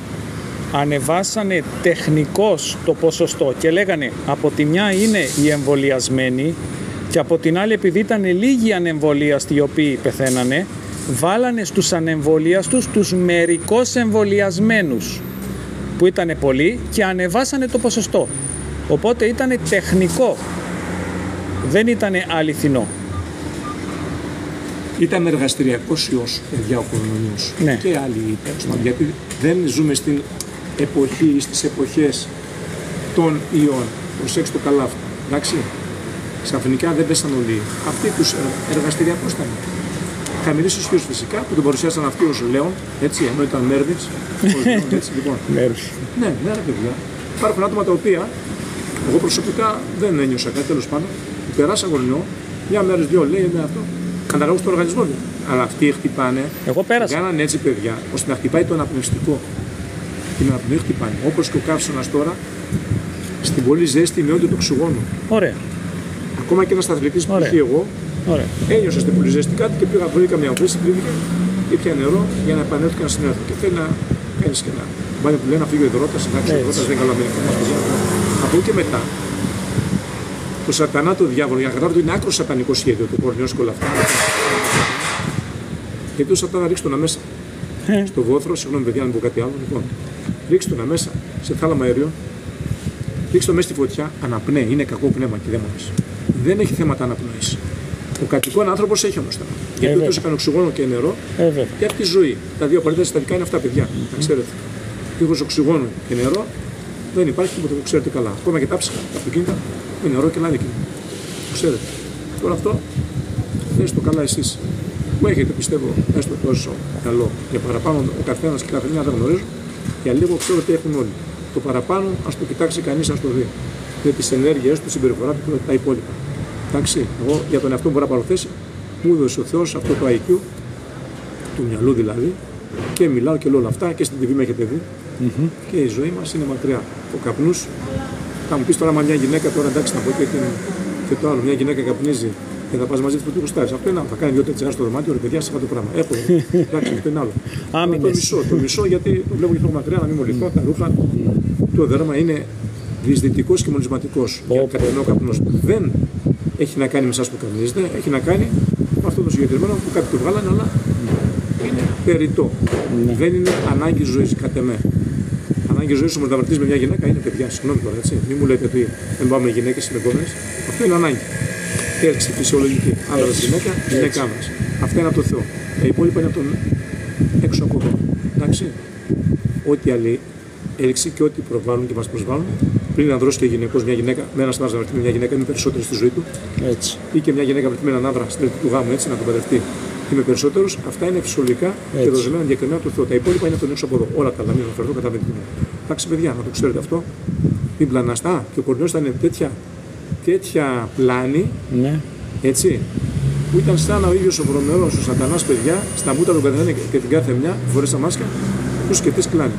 ανεβάσανε τεχνικώς το ποσοστό και λέγανε από τη μια είναι οι εμβολιασμένοι και από την άλλη επειδή ήταν λίγοι ανεμβολίαστοι οι οποίοι πεθαίνανε, βάλανε στους ανεμβολίαστους τους μερικώς εμβολιασμένους που ήταν πολλοί και ανεβάσανε το ποσοστό. Οπότε ήταν τεχνικό, δεν ήταν αληθινό. Ήταν εργαστηριακός ιός, παιδιά, ο κορονοϊός. Ναι. Και άλλοι τέλος, γιατί δεν ζούμε στην εποχή ή στις εποχές των ιών. Προσέξτε το καλά αυτό. Εντάξει. Ξαφνικά δεν πέσαν όλοι. Αυτοί τους εργαστηριακούς ήταν. Χαμηλής ισχύος φυσικά που τον παρουσιάσαν αυτοί ως Λέων, έτσι, ενώ ήταν Μέρβιτς. Έτσι, λοιπόν. Ναι, ρε παιδιά. Υπάρχουν άτομα τα οποία εγώ προσωπικά δεν ένιωσα κάτι, τέλος πάντων. Περάσα κορονοϊό, μια μέρα, δύο λέει με αυτό. Καταλάβω στο οργανισμό του. Αλλά αυτοί χτυπάνε. Εγώ πέρασα. Κάνανε έτσι, παιδιά, ώστε να χτυπάει το αναπνευστικό. Την αναπνοή χτυπάνε. Όπως και ο καύσωνας τώρα, στην πολύ ζέστη μειώνεται το οξυγόνο. Ωραία. Ακόμα και ένας αθλητής που είχε εγώ, ένιωσα στην πολύ ζέστη κάτι και πήγα πολύ καμιά βρύση, πλήθηκα και πια νερό για να επανέλθω και να συνέλθω. Και θέλει να κάνει και ένα μπάνιο που λέει να φύγει ο υδρότας, εντάξει, ο υδρότας δεν είναι καλά μερικά. Από εκεί και μετά, το σατανά το διάβολο, για να καταλάβετε ότι είναι άκρο σατανικό σχέδιο το κορονοϊός και όλα αυτά. Γιατί ο σατανά ρίξει τον αμέσα στο βόθρο, συγγνώμη παιδιά, αν πω κάτι άλλο. Λοιπόν, ρίξει τον αμέσα σε θάλαμο αέριο, ρίξει το μέσα στη φωτιά, αναπνέει, είναι κακό πνεύμα και δαίμονες. Δεν έχει θέματα αναπνοής. Ο κατοικών άνθρωπος έχει όμως θέμα. Γιατί ούτως έκανε οξυγόνο και νερό και έχει ζωή. Τα δύο απαραίτητα συστατικά είναι αυτά, παιδιά. Να ξέρετε. Δίχως οξυγόνο και νερό δεν υπάρχει τίποτα, το ξέρετε καλά. Ακόμα και τα ψυχα, τα αυτοκίνητα, με νερό και λάδι. Το ξέρετε. Τώρα αυτό δεν το καλά εσείς. Που έχετε, πιστεύω, έστω τόσο καλό. Για παραπάνω ο καθένας και η καθεμία δεν γνωρίζουν. Για λίγο ξέρω ότι έχουν όλοι. Το παραπάνω ας το κοιτάξει κανείς, ας το δει. Για τις ενέργειες του, τη συμπεριφορά του και τα υπόλοιπα. Εντάξει, εγώ για τον εαυτό μου μπορώ να πάρω θέση. Μου έδωσε ο Θεός αυτό το IQ, του μυαλού δηλαδή, και μιλάω και λέω όλα αυτά και στην TV με έχετε δει. Και η ζωή μας είναι μακριά. Ο καπνούς, θα μου πεις τώρα, μα μια γυναίκα τώρα, εντάξει, να πω και το άλλο, μια γυναίκα καπνίζει και θα πας μαζί του που στάρεις. Αυτό είναι άλλο. Θα κάνει 2 τέτοια στο δωμάτιο, ρε παιδιά, σε αυτό το πράγμα. Έχω, εντάξει, αυτό είναι άλλο. Το μισό, γιατί το βλέπω και πιο μακριά, να μην μολυθώ, τα ρούχα, το δέρμα είναι διεισδυτικός και μολυσματικός. Για κατανοώ ο καπνός δεν έχει να κάνει με εσάς που καπνίζετε, έχει να κάνει με αυτό το συγκεκριμένο που κάποιοι το βγάλανε, αλλά είναι περιττό. Δεν είναι ανάγκη ζωής, κατ' εμέ. Ανάγκη ζωής όμως να βαρτίζεις με μια γυναίκα είναι, παιδιά, συγγνώμη τώρα, έτσι. Μην μου λέτε ότι δεν πάμε με γυναίκες με κόμενες. Αυτό είναι ανάγκη. Έρξη φυσιολογική. Άνδρας γυναίκα, γυναίκα άνδρας. Αυτά είναι από το Θεό. Τα υπόλοιπα είναι από τον έξω από εδώ. Εντάξει. Ό,τι άλλη έλξη και ό,τι προβάλλουν και μας προσβάλλουν, πριν ανδρός και γυναικός, μια γυναίκα, με ένας άνδρας να βρεθεί με μια γυναίκα είναι περισσότερη στη ζωή του. Έτσι. Ή και μια γυναίκα βρεθεί με έναν άνδρα στην τρίτη του γάμου, έτσι, να τον παντρευτεί. Και με περισσότερους, αυτά είναι φυσιολογικά και δοσμένα διακριμένα του Θεού. Τα υπόλοιπα είναι από τον έξω από εδώ. Όλα τα άλλα, μην αναφερθώ κατά βεντινό. Εντάξει, παιδιά, να το ξέρετε αυτό. Μην πλαναστά. Και ο κορονοϊός ήταν τέτοια πλάνη, έτσι, που ήταν σαν ο ίδιος ο βρωμερός, ο σατανάς, παιδιά, στα μούτρα του καθένα και την κάθε μια, φορέσα μάσκα, τους και τις κλάνη.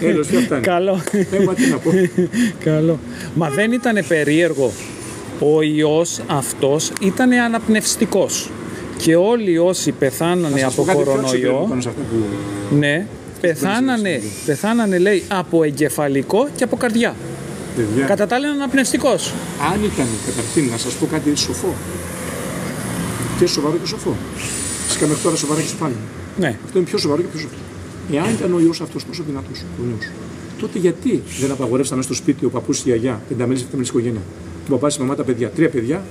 Έλος, ποια φτάνει. Καλό. Τι να πω. Καλό. Μα δεν ήταν περίεργο. Ο ιός αυτός ήταν αναπνευστικός. Και όλοι όσοι πεθάνανε από κορονοϊό, ναι, πεθάνανε λέει από εγκεφαλικό και από καρδιά. Παιδιά. Κατά τα άλλα είναι αναπνευστικός. Αν ήταν καταρχήν να σας πω κάτι σοφό, και σοβαρό και σοφό. Φυσικά μέχρι τώρα σοβαρά και σοφάνι. Ναι. Αυτό είναι πιο σοβαρό και πιο σοφό. Εάν ήταν ο ιός αυτός τόσο δυνατός, τότε γιατί δεν απαγορεύσαμε στο σπίτι ο παππούς και η γιαγιά, πενταμέλης οικογένεια, του παπάς, η μαμά, τα παιδιά, 3 παιδιά,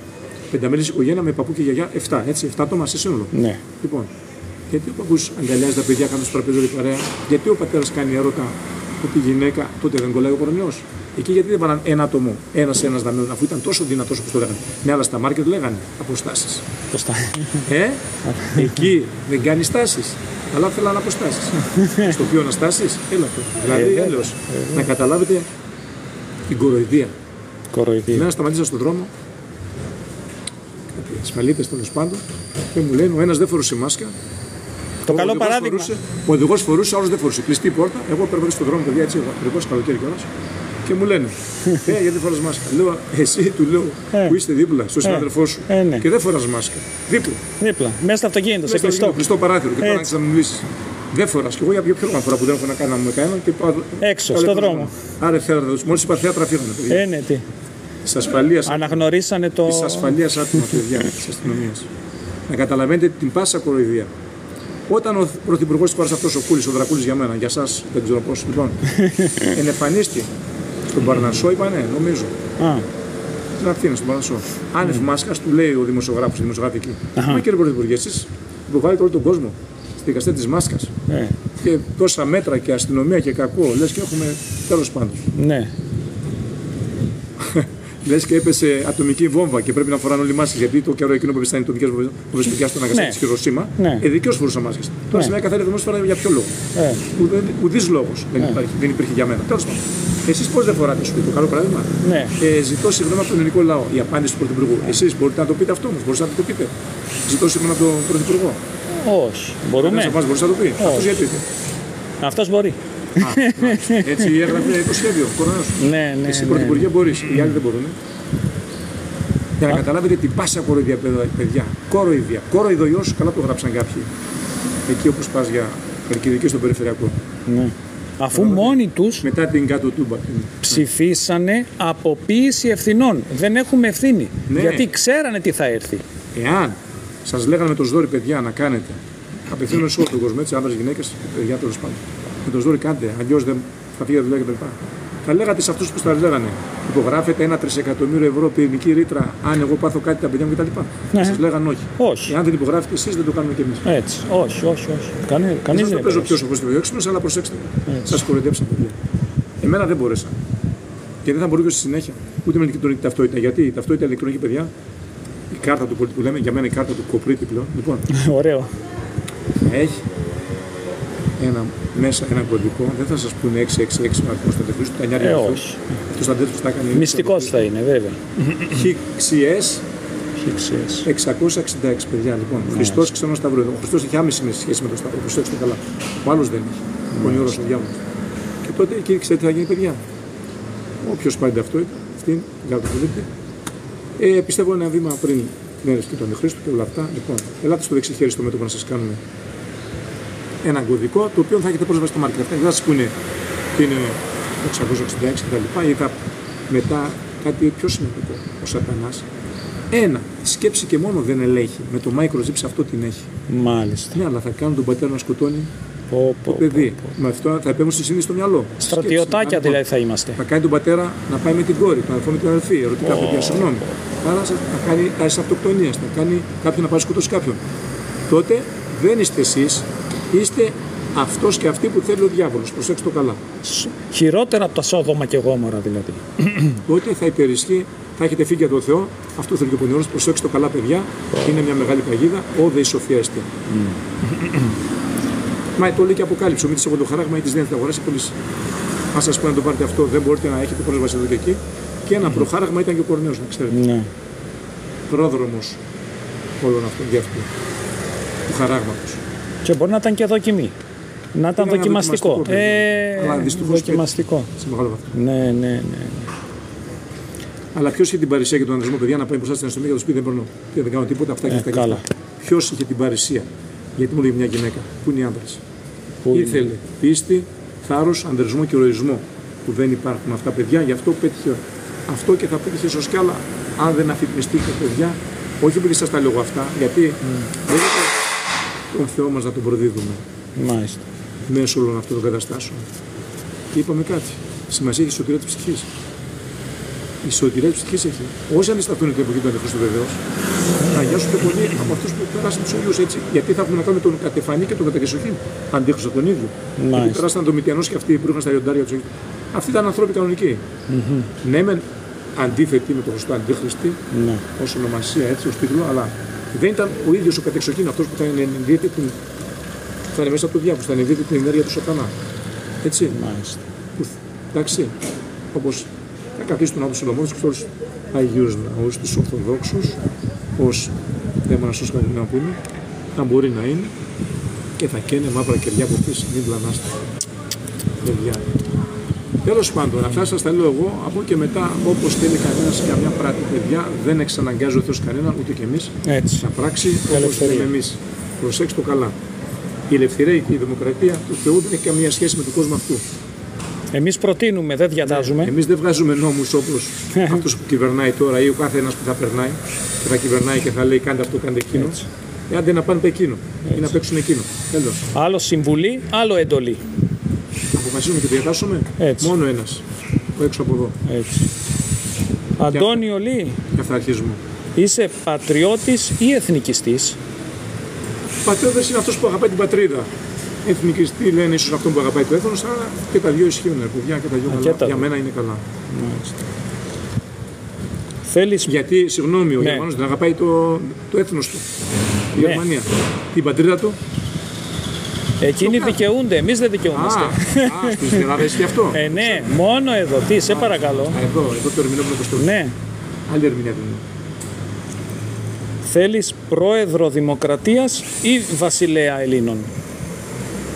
πενταμέλης οικογένεια με παππού και γιαγιά, 7, έτσι, 7 άτομα σε σύνολο. Ναι. Λοιπόν, γιατί ο παππούς αγκαλιάζει τα παιδιά, κάνει στο τραπέζι παρέα, γιατί ο πατέρας κάνει έρωτα ότι η γυναίκα τότε δεν κολλάει ο κορονοϊός. Εκεί γιατί δεν πάνε ένα άτομο, ένας δαμένο, αφού ήταν τόσο δυνατός όπως το λέγανε. Με άλλα στα μάρκετ λέγανε αποστάσεις. Εκεί δεν κάνει στάσεις. Αλλά θέλανε αποστάσεις. Στο οποίο να στάσεις, έλα το. Δηλαδή, έλεος, να καταλάβετε την κοροϊδία. Μένα σταματήσα στον δρόμο, κάτι ασφαλίτες τέλος πάντων, και μου λένε ο ένας δεν φορούσε μάσκα. Το καλό παράδειγμα. Ο οδηγός φορούσε, ο άλλος δεν φορούσε. Κλειστή πόρτα, εγώ περπατώ στον δρόμο, παιδιά, έτσι, ακριβώς καλοκαίρι κιόλας. Και μου λένε, γιατί δεν φοράς μάσκα. Λέω, εσύ του λέω που είστε δίπλα στον συνάδελφό σου και δεν φοράς μάσκα. Δίπλα. Μέσα στο αυτοκίνητο, σε κλειστό. Κλειστό παράθυρο και τώρα να μιλήσεις. Δεν φοράς. Και εγώ για ποιο λόγο φορά που δεν έχω να κάνω με κανέναν και πάω. Έξω, στον δρόμο. Άρα θέατρα, μόλις είπα θέατρα φύγανε. Ναι, τι. Της ασφαλείας. Αναγνωρίσανε το. Της ασφαλείας άτομα, παιδιά, της αστυνομίας. Να καταλαβαίνετε την πάσα κοροϊδία. Όταν ο πρωθυπουργός της χώρας αυτός, ο Κούλης, ο Δρακούλης για μένα, για εσάς δεν ξέρω πώς, λοιπόν, ενεφανίστηκε στον Παρνασσό, είπανε, νομίζω. Στην Αθήνα, στον Παρνασσό. Άνευ μάσκας, του λέει ο δημοσιογράφος, η δημοσιογραφική. Μα κύριε Πρωθυπουργέ, εσείς υποβάλλετε όλο τον κόσμο στη δικαστία της μάσκας. Και τόσα μέτρα και αστυνομία και κακό, λες και έχουμε τέλος πάντων. Ναι. Λες και έπεσε ατομική βόμβα και πρέπει να φοράνε όλοι μάσκες. Γιατί το καιρό εκείνο που έπεσαν οι ατομικές βόμβες παιδιά στον Ναγκασάκι της Χιροσίμα, δικαίως φορούσαν μάσκες. Τώρα σε μια καθαρή εβδομάδα για ποιο λόγο. Ουδής λόγος δεν υπήρχε για μένα. Τέλος πάντων. Εσείς πώς δεν φοράτε, σου πει το καλό παράδειγμα. Ζητώ συγγνώμη από τον ελληνικό λαό. Η απάντηση του Πρωθυπουργού. Εσείς μπορείτε να το πείτε αυτό όμως, μπορείτε να το πείτε. Ζητώ συγγνώμη από τον Πρωθυπουργό. Όχι. Μπορούμε. Μπορείς να το πει. Αυτός γιατί. Αυτός μπορεί. Έτσι έγραφε το σχέδιο. Ναι. Εσύ Πρωθυπουργέ μπορείς, οι άλλοι δεν μπορούν. Για να καταλάβετε την πάσα κοροϊδία, παιδιά. Κοροϊδία. Κοροϊδοϊός, καλά το γράψαν κάποιοι. Εκεί όπως πας για Χαλκιδική στον περιφερειακό. Ναι. Αφού μόνοι τους μετά την κάτω τούμπα ψηφίσανε αποποίηση ευθυνών. Δεν έχουμε ευθύνη. Γιατί ξέρανε τι θα έρθει. Εάν σας λέγανε με το ζόρι, παιδιά, να κάνετε, απευθύνομαι σε όλο τον κόσμο, έτσι, άνδρες, γυναίκες, παιδιά τέλος πάντων. Με το ζόρι κάντε, αλλιώς δεν θα φύγει δουλειά κτλ. Θα λέγατε σε αυτούς που τα λέγανε, υπογράφετε 1 τρισεκατομμύριο ευρώ ποινική ρήτρα, αν εγώ πάθω κάτι τα παιδιά μου κτλ. Σας λέγανε όχι. Εάν δεν υπογράφετε εσείς, δεν το κάνουμε κι εμείς. Έτσι. Όχι. Κανείς δεν. Δεν παίζω πιο σοφός και πιο έξυπνος, αλλά προσέξτε. Σας κοροϊδέψαν, παιδιά. Εμένα δεν μπόρεσα. Και δεν θα μπορούσα στη συνέχεια. Ούτε με ηλεκτρονική ταυτότητα. Γιατί η ταυτότητα ηλεκτρονική, παιδιά, η κάρτα του πολίτη που λέμε, για μένα η κάρτα του κοπρίτη πλέον. Λοιπόν, ωραίο. Έχει μέσα ένα κωδικό, δεν θα σας πούνε 666 αριθμός στα τεφλούς του, τα νιάρια του. Αυτός τα τέτοιος θα έκανε. Μυστικός θα είναι, βέβαια. HXS 666, παιδιά, λοιπόν. Χριστός ξανά Σταυρό. Ο Χριστός είχε άμεση σχέση με τον Σταυρό, προσέξτε καλά. Ο άλλος δεν είχε. Πονηρός ο διάβολος. Και τότε εκεί ξέρετε τι θα γίνει, παιδιά. Όποιος πάρει την ταυτότητα, αυτήν, την κάρτα του πολίτη. Πιστεύω ένα βήμα πριν μέρες και τον Χριστό και όλα αυτά. Λοιπόν, ελάτε στο δεξί χέρι στο μέτωπο να σας κάνουμε έναν κωδικό, το οποίο θα έχετε πρόσβαση στο market. Δεν θα σας πούνε ότι είναι 666 κτλ. Ή θα μετά κάτι πιο σημαντικό. Ο Σατανάς. Ένα, σκέψη και μόνο δεν ελέγχει. Με το microchip σε αυτό την έχει. Μάλιστα. Ναι, αλλά θα κάνουν τον πατέρα να σκοτώνει το παιδί. Με αυτό θα επέμβουν στη συνείδηση στο μυαλό. Στρατιωτάκια δηλαδή θα είμαστε. Θα κάνει τον πατέρα να πάει με την κόρη, τον αδελφό με την αδελφή, ερωτικά παιδιά, συγγνώμη. Άρα θα κάνει τάση αυτοκτονίας, θα κάνει κάποιον να πάει σκοτώσει κάποιον. Τότε δεν είστε εσείς, είστε αυτός και αυτή που θέλει ο διάβολος. Προσέξτε το καλά. Χειρότερα από τα Σόδομα και Γόμορα δηλαδή. Τότε θα υπερισχύει, θα έχετε φύγει από τον Θεό. Αυτό θέλει και ο πονηρός. Προσέξτε το καλά, παιδιά. Είναι μια μεγάλη παγίδα. Όδε η σοφία εστί. Μα το λέει και Αποκάλυψη. Ο μύτης από το χαράγμα ή τη δίνεται αγοράσει πολύ. Αν σας πω να το πάρετε αυτό, δεν μπορείτε να έχετε πρόσβαση εδώ και εκεί. Και ένα προχάραγμα ήταν και ο Κορνέος, να ξέρετε. Ναι. Πρόδρομος όλων αυτών για αυτού του χαράγματος. Και μπορεί να ήταν και δοκιμή. Να ήταν δοκιμαστικό. Αλλά δυστυχώς δοκιμαστικό. Σε μεγάλο βαθμό. Ναι. Αλλά ποιος είχε την παρησία και τον ανδρισμό, παιδιά, να πάει μπροστά στην αστυνομία για το σπίτι, δεν μπορώ. Δεν κάνω τίποτα, αυτά και αυτά. Καλά. Ποιος είχε την παρησία, γιατί μου λέει μια γυναίκα, πού είναι οι άντρες. Ήθελε πίστη, θάρρος, ανδρισμό και ηρωισμό που δεν υπάρχουν αυτά, παιδιά, γι' αυτό πέτυχε αυτό και θα πέτυχε ίσως κι άλλα. Αν δεν αφυπνιστείτε, παιδιά, όχι επειδή σας τα λέω αυτά, γιατί δεν είναι τον Θεό μας να τον προδίδουμε. Μάλιστα. Μέσω όλων αυτών των καταστάσεων. Και είπαμε κάτι. Σημασία έχει η σωτηρία της ψυχής. Η σωτηρία της ψυχής έχει. Όσοι αντισταθούν την εποχή του Αντιχρίστου βεβαίως, θα αγιάσουν πολύ από αυτούς που πέρασαν τους ίδιους έτσι. Γιατί θα έχουμε να κάνουμε τον κατεφανή και τον κατακεσοχή. Αντίχρηστο τον ίδιο. Γιατί πέρασαν τον Μητιανός και αυτοί που είχαν στα λιοντάρια του. Αυτοί ήταν ανθρώποι κανονικοί. Ναι, μεν αντίθετοι με τον Χριστό Αντίχριστη, ως ονομασία έτσι, ως τίτλο, αλλά δεν ήταν ο ίδιος ο κατεξοχήν αυτός που θα ενδύεται την. Θα είναι μέσα από το διάβολο, θα ενδύεται την ενέργεια του Σατανά. Έτσι. Μάλιστα. Εντάξει. Όπως θα καθίσει τον Άδο Σολομών και στους Αγίους Ναούς, τους Ορθοδόξους, ως δαίμονας ως να πούμε, αν μπορεί να είναι, και θα καίνε μαύρα κεριά από πίσω, μην πλανάστε. Παιδιά. Τέλος πάντων, αυτά σας τα λέω εγώ, από και μετά, όπως θέλει κανένας και μια πράτη, παιδιά, δεν εξαναγκάζει ο Θεός κανέναν, ούτε και εμείς, να πράξει όπως θέλουμε εμείς. Προσέξτε το καλά. Η ελευθερία και η δημοκρατία του Θεού δεν έχει καμία σχέση με τον κόσμο αυτού. Εμείς προτείνουμε, δεν διατάζουμε. Εμείς δεν βγάζουμε νόμους όπως αυτός που κυβερνάει τώρα ή ο κάθε ένας που θα περνάει και θα κυβερνάει και θα λέει κάντε αυτό, κάντε εκείνο. Άντε να πάνε εκείνο ή να παίξουν εκείνο. Τέλος. Άλλο συμβουλή, άλλο εντολή. Αποφασίζουμε και διατάσσουμε μόνο ένας. Έξω από εδώ. Έτσι. Αντώνιο Λί, Και αυτά αρχίζουμε. είσαι πατριώτης ή εθνικιστής? Πατριώτης είναι αυτός που αγαπάει την πατρίδα. Εθνικιστή λένε ίσως αυτόν που αγαπάει το έθνος, αλλά και τα δύο ισχύουν, παιδιά, και τα δύο καλά. Για μένα είναι καλά. Θέλεις... Γιατί, συγγνώμη, ο Γερμανός δεν αγαπάει το έθνος του. Η Γερμανία. Την πατρίδα του. Εκείνοι δικαιούνται, εμείς δεν δικαιούμαστε. Στους Ελλάδες και αυτό. Ναι, μόνο εδώ. Τι, σε παρακαλώ. Εδώ το ερμηνεύουμε προς το Ναι. Άλλη ερμηνεία δεν είναι. Θέλεις πρόεδρο Δημοκρατίας ή βασιλέα Ελλήνων?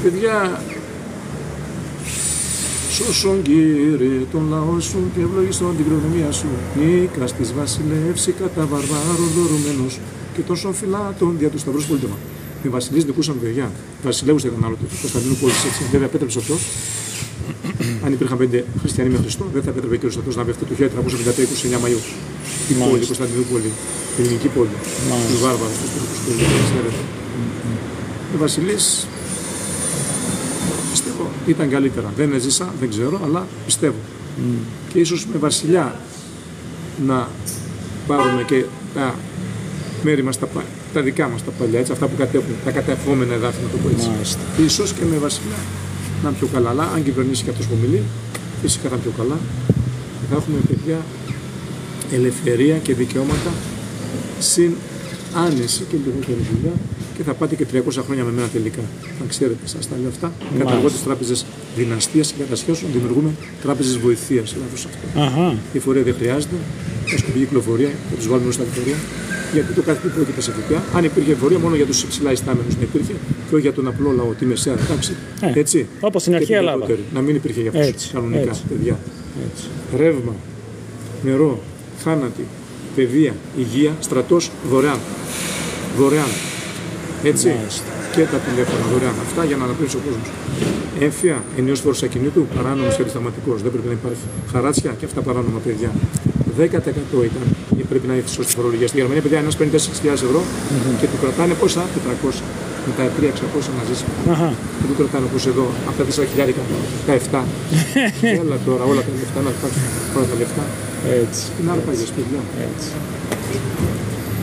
Παιδιά, σώσον Κύριε τον λαό σου και ευλογιστών την κληρονομία σου. Νίκας της βασιλεύση κατά βαρβάρων δωρουμένος και τόσων φυλάτων δια του σταυρός πολίτευμα. Με βασιλείς νικούσαν παιδιά. Βασιλεύους ήταν άλλο του Κωνσταντινού πόλης έτσι. Βέβαια επέτρεψε αυτός. Αν υπήρχαν 5 χριστιανοί με Χριστό, δεν θα επέτρεπε και ο Στρατός να βεφτεί το 1359 Μαΐου. Την πόλη, Κωνσταντινού πόλη, την ελληνική πόλη. Του βάρβαρου, του Τούρκους πόλη. Ο βασιλείς πιστεύω ήταν καλύτερα. Δεν έζησα, δεν ξέρω, αλλά πιστεύω. Και ίσως με βασιλιά να πάρουμε και τα μέρη μας, τα δικά μας τα παλιά, έτσι, αυτά που κατέχουν, τα κατεχόμενα εδάφη, να το πω έτσι. Ίσως και με βασιλιά να είναι πιο καλά. Αλλά αν κυβερνήσει και αυτός που μιλεί, φυσικά θα είναι πιο καλά. Θα έχουμε παιδιά ελευθερία και δικαιώματα συν άνεση και λιγότερη δουλειά. Και θα πάτε και 300 χρόνια με μένα τελικά. Να ξέρετε, σας τα λέω αυτά. Καταργώ τις τράπεζες δυναστείας και κατασχέσεων, δημιουργούμε τράπεζες βοηθείας. Λάθος αυτό. Η εφορία δεν χρειάζεται. Θα σκοπεί κυκλοφορία, θα τους βάλουμε στα εφορία. Γιατί το κάθε τι πρόκειται σε ΦΠΑ. Αν υπήρχε εφορία, μόνο για τους υψηλά ιστάμενους να υπήρχε και όχι για τον απλό λαό, τη μεσαία τάξη. Έτσι. Όπως στην αρχαία Ελλάδα. Να μην υπήρχε για αυτούς κανονικά, παιδιά. Ρεύμα, νερό, θάνατη, παιδεία, υγεία, στρατός, δωρεάν. Δωρεάν. Έτσι. Και τα τηλέφωνα δωρεάν. Αυτά για να αναπτύξει ο κόσμος. Έμφυα, ενιαίος φόρος ακινήτου, παράνομος και αντισταματικός. Δεν πρέπει να υπάρχει. Χαράτσια και αυτά παράνομα, παιδιά. 10% ήταν. Πρέπει να είναι σωστή φορολογία. Στη Γερμανία, παιδιά, ένας παίρνει 4.000 ευρώ και του κρατάνε πόσα? 400. Με τα 3.600 να ζήσει. Και του κρατάνε όπως εδώ, αυτά 4.000, τα 7. Έλα τώρα, όλα τα λεφτά, να πάρουν όλα τα λεφτά. Έτσι. Είναι άρπαγες, παιδιά.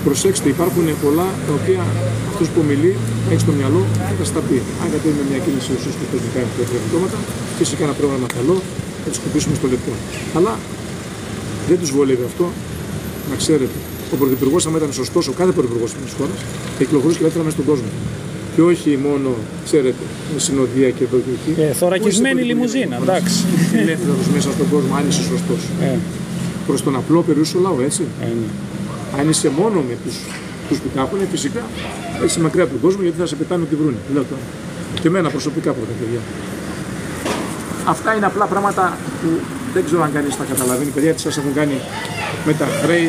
Προσέξτε, υπάρχουν πολλά τα οποία αυτός που μιλεί έχει στο μυαλό θα στα πει. Αν κατέβει μια κίνηση ουσίας και θεσμικά δικαιώματα, φυσικά ένα πρόγραμμα καλό, θα τους κουπίσουμε στο λεπτό. Αλλά δεν τους βολεύει αυτό, να ξέρετε. Ο πρωθυπουργός, άμα ήταν σωστός, ο κάθε πρωθυπουργός της χώρας, θα κυκλοφορούσε και ελεύθερα μέσα στον κόσμο. Και όχι μόνο, ξέρετε, με συνοδεία και εδώ και εκεί. Θωρακισμένη λιμουζίνα, εντάξει. Ελεύθερος μέσα στον κόσμο, αν είσαι σωστός. Προς τον απλό περιούσιο λαό, έτσι. Αν είσαι μόνο με τους που κάπουν, φυσικά έχεις μακριά από τον κόσμο γιατί θα σε πετάνε ό,τι βρούνε. Λέω τώρα. Και εμένα προσωπικά πρώτα, παιδιά. Αυτά είναι απλά πράγματα που δεν ξέρω αν κανείς τα καταλαβαίνει. Παιδιά, τι σας έχουν κάνει με τα χρέη,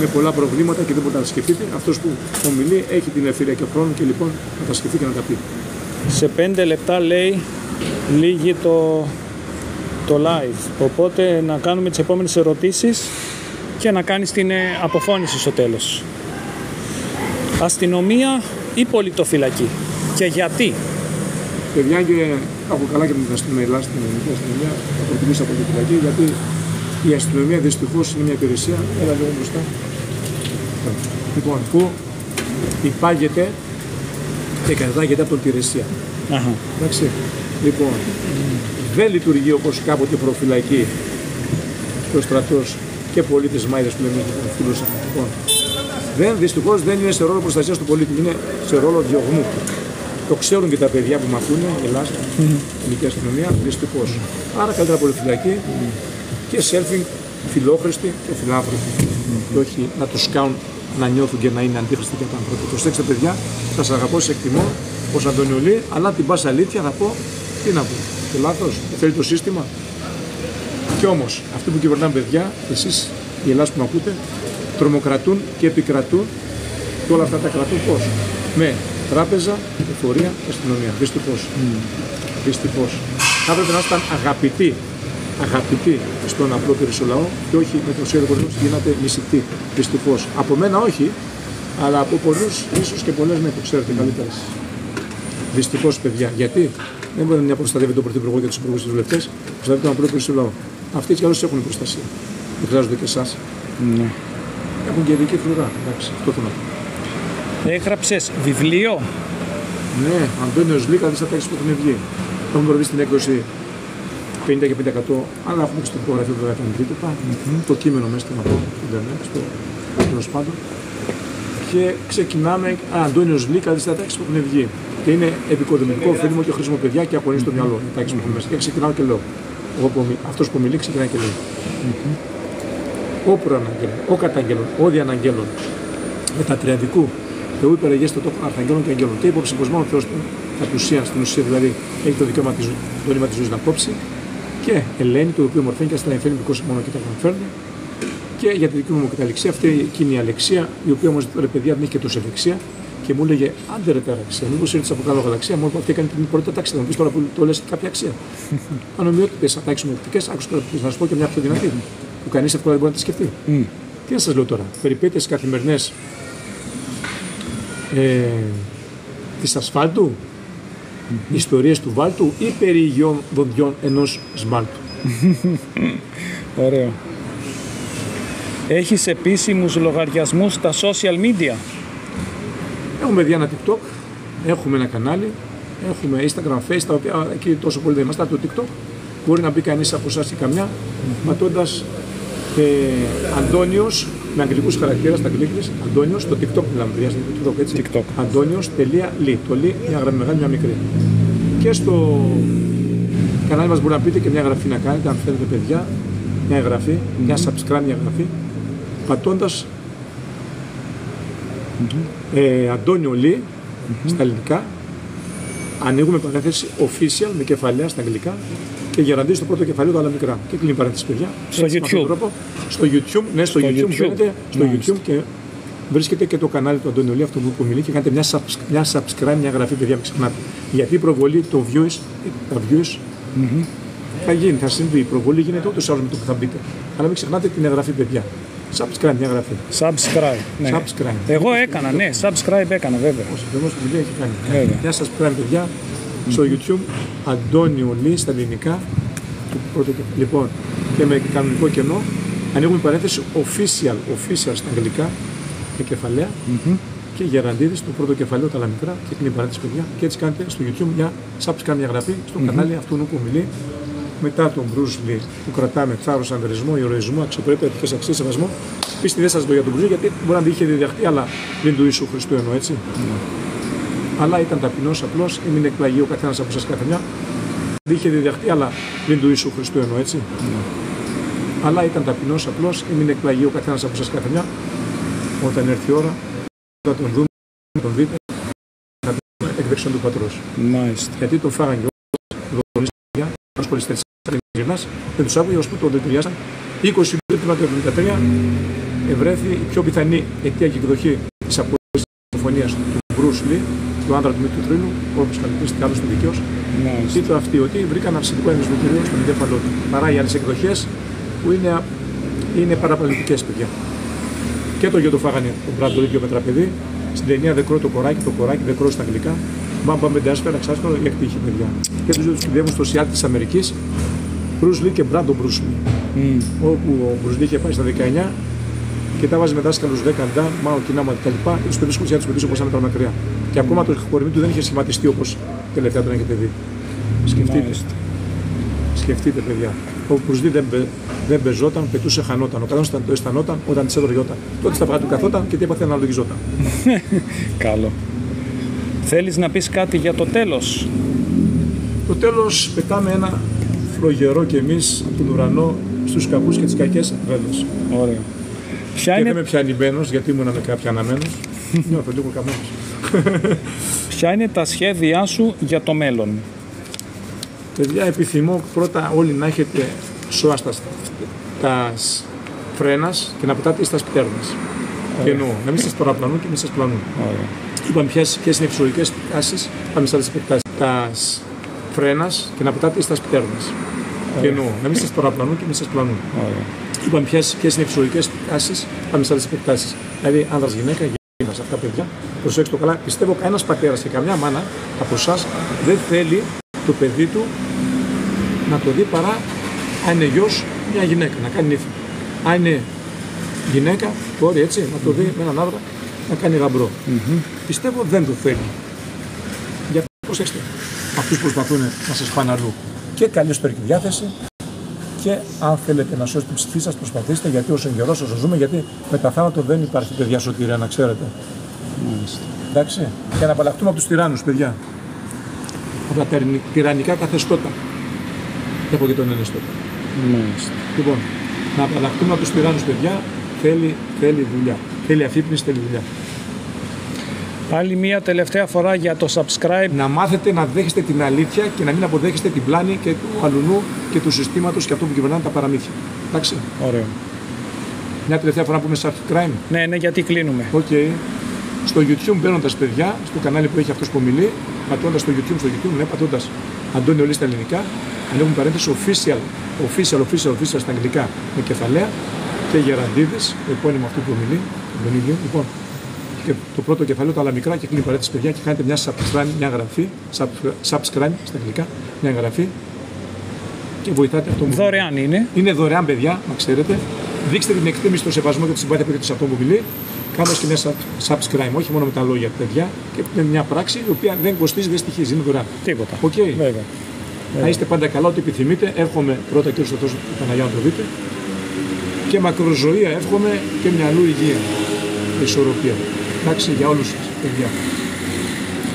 με πολλά προβλήματα και δεν μπορείτε να τα σκεφτείτε. Αυτός που ομιλεί έχει την ελευθερία και χρόνο και λοιπόν να τα σκεφτεί και να τα πει. Σε 5 λεπτά λέει λίγη το live. Οπότε να κάνουμε τις επόμενες ερωτήσεις και να κάνεις την αποφώνηση στο τέλος. Αστυνομία ή πολιτοφυλακή? Και γιατί? Παιδιά, και έχω καλά και με την αστυνομία, την ελληνική αστυνομία, θα προτιμήσω από τη φυλακή, γιατί η αστυνομία δυστυχώς είναι μια υπηρεσία, έλα λίγο μπροστά, λοιπόν, που υπάγεται και κατάγεται από την υπηρεσία. Εντάξει, λοιπόν, δεν λειτουργεί όπως κάποτε προφυλακή και ο στρατός και πολίτες μάιδες που λέμε φίλους. Λοιπόν, δυστυχώς δεν είναι σε ρόλο προστασίας του πολίτη, είναι σε ρόλο διωγμού. Το ξέρουν και τα παιδιά που μαθούν, η Ελλάδα, η ελληνική αστυνομία, δυστυχώς. Άρα καλύτερα πολυφυλακή και selfing φιλόχρηστοι και φιλάνθρωποι. Και όχι να τους κάνουν να νιώθουν και να είναι αντίχρηστοι και άνθρωποι. Προσέξτε, παιδιά, σας αγαπώ, σε εκτιμώ ως Αντωνιολή, αλλά την πάσα αλήθεια θα πω, τι να πω, και λάθος, θέλει το σύστημα. Κι όμως, αυτοί που κυβερνάνε, παιδιά, εσείς, οι Ελλάς που με ακούτε, τρομοκρατούν και επικρατούν και όλα αυτά τα κρατούν πώς? Με τράπεζα, εφορία, αστυνομία. Δυστυχώς. Δυστυχώς. Θα έπρεπε να ήσταν αγαπητοί στον απλό περισσό λαό και όχι με το σχέδιο πολιτικού γίνατε μισητοί. Δυστυχώς. Από μένα όχι, αλλά από πολλούς ίσως και πολλές ναι, που ξέρετε καλύτερα. Δυστυχώς, παιδιά. Γιατί δεν μπορεί να προστατεύει τον Πρωθυπουργό και τους υπουργούς και τους βουλευτές, προστατεύει τον απλό περισσό λαό. Αυτοί κι άλλως έχουν προστασία. Δεν χρειάζονται και εσάς. Ναι. Έχουν και ειδική φρουρά. Εντάξει, αυτό θέλω να πω. Έγραψες βιβλίο. Ναι, Αντώνιος Λίκα, δεις τα τάξεις που έχουν βγει. Έχουμε προβεί στην έκδοση 50 και 50%, αλλά έχουμε και στο υπογραφείο βέβαια τα αντίτυπα. Το κείμενο μέσα στο Ιντερνετ, στο τέλος πάντων. Και ξεκινάμε, Αντώνιος Λίκα, δεις τα τάξεις που έχουν βγει. Και είναι επικοδομητικό, ωφέλιμο και χρήσιμο παιδιά και αγωνίζει το μυαλό. Τα τάξεις που έχουν μέσα. Και ξεκινάω και λέω. Αυτός που μιλεί ξεκινάει και λέει. Ο προαναγγέλων, ο καταγγέλων, ο διαναγγέλων μετατριαδικού Θεού υπεραγές στο τόπο αρχαγγέλων και αγγέλων και υποψηφισμό ο Θεός στην ουσία δηλαδή έχει το δικαίωμα το νήμα της ζωής να κόψει και ελένη το οποίο μορφαίνει και αστραγγελία μικρός μόνο και τα καταφέρνει και για τη δική μου καταληξία αυτή εκείνη η αλεξία η οποία όμως ρε παιδιά δεν έχει και τόσο ευεξία και μου έλεγε άντε ρε ταραξία, μήπως ήρθες από κάτω γαλαξία, μόνο που αυτή έκανε την πρώτη τάξη, θα μου πεις τώρα που το λες κάποια αξία. Ανομοιότητες, ατάξεις ομοιωτικές, άκουσα τώρα να σας πω και μια πιο δυνατή που κανείς εύκολα δεν μπορεί να τη σκεφτεί. Τι να σας λέω τώρα, περιπέτειες καθημερινές της ασφάλτου, ιστορίες του βάλτου ή περί υγιών δοντιών ενός σμάλτου. Ωραίο. Έχεις επίσημους λογαριασμούς στα social media. Έχουμε δει ένα TikTok, έχουμε ένα κανάλι, έχουμε Instagram, Face, τα οποία εκεί τόσο πολύ δεν είμαστε, το TikTok. Μπορεί να μπει κανείς από εσάς ή καμιά, πατώντας Αντώνιος, με αγγλικούς χαρακτήρες, στα αγγλίκης, Αντώνιος, το TikTok μιλάμε, το TikTok έτσι, Αντώνιος.li, το li, μια γραμμή μεγάλη, μια μικρή. Και στο κανάλι μας μπορεί να πείτε και μια εγγραφή να κάνετε, αν θέλετε παιδιά, μια εγγραφή, μια subscribe, μια εγγραφή, πατώντας Αντώνιο Li, στα ελληνικά, ανοίγουμε παρένθεση official με κεφαλαία στα αγγλικά και γεραντίζει το πρώτο κεφαλαίο, τα άλλα μικρά. Και κλείνει παρένθεση, παιδιά. Στο YouTube. Στο YouTube, ναι, στο YouTube μπαίνετε, στο YouTube και βρίσκεται και το κανάλι του Αντώνιου Li, αυτό που μιλεί, και κάνετε μια subscribe, μια εγγραφή, παιδιά, μην ξεχνάτε. Γιατί η προβολή, τα views, θα γίνει, θα συμβεί. Η προβολή γίνεται ούτως ή άλλως με το που θα μπείτε. Αλλά μην ξεχνάτε την εγγραφή, παιδιά. Subscribe, μια εγγραφή. Subscribe. Ναι. Subscribe. Εγώ έκανα, ναι, subscribe έκανα βέβαια. Ο συνδεμός του βιβλίου έχει κάνει. Μια subscribe, παιδιά, στο YouTube, Αντώνιο Li στα ελληνικά. Λοιπόν, και με κανονικό κενό, ανοίγουμε παρένθεση official στα αγγλικά, με κεφαλαία. Και γεραντίδη στο πρώτο κεφαλαίο, τα άλλα μικρά, και κλείνει παρένθεση, παιδιά. Και έτσι κάνετε στο YouTube μια subscribe, μια εγγραφή στο κανάλι αυτού που μιλεί. Μετά τον Bruce Lee που κρατάμε θάρρος, ανδρισμό, ηρωισμό, αξιοπρέπεια, ηθικές αξίες, σεβασμό. Πίστη δεν σας λέω για τον Bruce Lee, γιατί μπορεί να είχε διδαχτεί, αλλά πριν του Ιησού Χριστού εννοώ έτσι. Αλλά ήταν ταπεινός, απλός, έμεινε εκπλαγεί ο καθένας από εσάς κάθε μια. Δεν είχε διδαχτεί, αλλά πριν του Ιησού Χριστού εννοώ έτσι. Αλλά ήταν ταπεινός, απλός, έμεινε εκπλαγεί ο καθένας από εσάς κάθε μια. Όταν έρθει η ώρα, θα τον δούμε, θα τον δείτε, θα τον εκ δεξιών του πατρός. Γιατί τον φάγανε και ως πολυστές δεν τους άκουγε, ώσπου το δηλητηριάσαν. 20 Ιουλίου του 1973 ευρέθη η πιο πιθανή αιτία και εκδοχή της απολύτης της συμφωνίας του Bruce Lee, του άντρα του Μήτρου Τρίλου, όπως χαρακτηρίστηκε άλλος του δικαίος. Είπε αυτή ότι βρήκαν αρσενικό ενδοσμητήριο στον εγκέφαλό του. Παρά οι άλλες εκδοχές που είναι παραπλανητικές, παιδιά. Και το γιο του φάγανε τον Μπραντ, το ίδιο με τραπεδί. Στην ταινία The Crow το κοράκι, The Crow στα αγγλικά. Μπαμπα με ντάσπερα, ξάσπερα, για κτύχη, παιδιά. Και τους δύο τους κυδεύουν στο Σιάτ της Αμερικής, Bruce Lee και Brandon Bruce Lee. Όπου ο Bruce Lee είχε πάει στα 19 και τα βάζει με δάσκαλους 10, Μάο, Κινάμα κτλ. Και τους παιδίσκους για τους παιδίσκους όπως άμετρα μακριά. Και ακόμα το κορμί του δεν είχε σχηματιστεί όπως τελευταία τον έχετε δει. Σκεφτείτε, παιδιά. Ο Bruce Lee δεν πεζόταν, πετούσε, χανόταν. Ο καθένας το αισθανόταν όταν της έτρωγιόταν. Τότε στα παγά του καθόταν και τι έπαθε, αναλογιζόταν. Καλό. Θέλεις να πεις κάτι για το τέλος? Το τέλος πετάμε ένα φλογερό κι εμείς από τον ουρανό στους κακούς και τις κακές βέλες. Ωραία. Και δεν με πιάνει μπαίνος, γιατί ήμουν με κάποια αναμένος. Νιώθω λίγο καμένος. Ποια είναι τα σχέδιά σου για το μέλλον? Παιδιά, επιθυμώ πρώτα όλοι να έχετε σώα τα φρένας και να πετάτε στα σπιτέρνας. Και εννοώ, να μην σας παραπλανούν και μην σας πλανούν. Είπαμε ποιες είναι οι φυσιολογικές τάσεις, πάμε σε άλλες επεκτάσεις. Τα φρένας και να πετάτε στα πτέρνας. Και εννοώ, να μην σας παραπλανούν και μην σας πλανούν. Είπαμε ποιες είναι οι φυσιολογικές τάσεις, πάμε σε άλλες επεκτάσεις. Δηλαδή, άνδρας, γυναίκα, γυναίκα, αυτά παιδιά, προσέξτε το καλά. Πιστεύω κανένας πατέρας και καμιά μάνα από εσάς δεν θέλει το παιδί του να το δει παρά αν είναι γιος μια γυναίκα, να κάνει νύφη. Αν είναι γυναίκα, μπορεί έτσι, να το δει με έναν άντρα να κάνει γαμπρό. Πιστεύω δεν το θέλει. Γιατί προσέξτε, αυτούς προσπαθούν να σας πάνε αλλού. Και καλή ιστορική διάθεση και αν θέλετε να σώσετε την ψυχή σας, προσπαθήστε, γιατί όσο καιρός όσο ζούμε, γιατί μετά θάνατο δεν υπάρχει παιδιά σωτηρία, να ξέρετε. Εντάξει, και να απαλλαχτούμε από τους τυράννους, παιδιά. Από τα τυραννικά καθεστώτα. Δεν από και τον ενεστώτα. Λοιπόν, να απαλλαχτούμε από τους τυράννους, παιδιά, θέλει δουλειά. Θέλει αφύπνιση, θέλει δουλειά. Πάλι μία τελευταία φορά για το subscribe. Να μάθετε να δέχεστε την αλήθεια και να μην αποδέχεστε την πλάνη και του αλουνού και του συστήματος και αυτό που κυβερνάνε τα παραμύθια. Εντάξει. Ωραίο. Μια τελευταία φορά που είμαι subscribe. Ναι, γιατί κλείνουμε. Okay. Στο YouTube μπαίνοντας, παιδιά, στο κανάλι που έχει αυτός που μιλεί, πατώντας στο YouTube, ναι, πατώντας Αντώνιο Λίστα ελληνικά, ανοίγουν παρένθεση official στα αγγλικά με κεφαλαία και Γεραντίδης, το επώνυμο αυτού που μιλεί, τον ίδιο. Λοιπόν, και το πρώτο κεφαλαίο, τα άλλα μικρά και κλείνει παρένθεση, παιδιά, και κάνετε μια εγγραφή, subscribe στα αγγλικά, μια εγγραφή και βοηθάτε αυτό που δωρεάν είναι. Είναι δωρεάν, παιδιά, να ξέρετε. Δείξτε την εκτίμηση, τον σεβασμό και τη συμπάθεια που έχετε σε αυτό που μιλεί. Κάνοντας και μια subscribe, όχι μόνο με τα λόγια, παιδιά, και με μια πράξη η οποία δεν κοστίζει, δεν στοιχίζει, είναι δωρεάν. Τίποτα. Okay. Βέβαια. Να είστε πάντα καλά, ό,τι επιθυμείτε. Εύχομαι πρώτα και στο τόσο του Παναγιά να το δείτε. Και μακροζωία εύχομαι και μυαλού υγεία. Ισορροπία. Εντάξει, για όλους σας, παιδιά.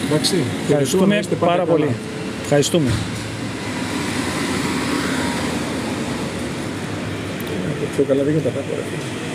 Εντάξει, ευχαριστούμε πάρα πολύ. Ευχαριστούμε. Πιο καλά δεν γίνεται τα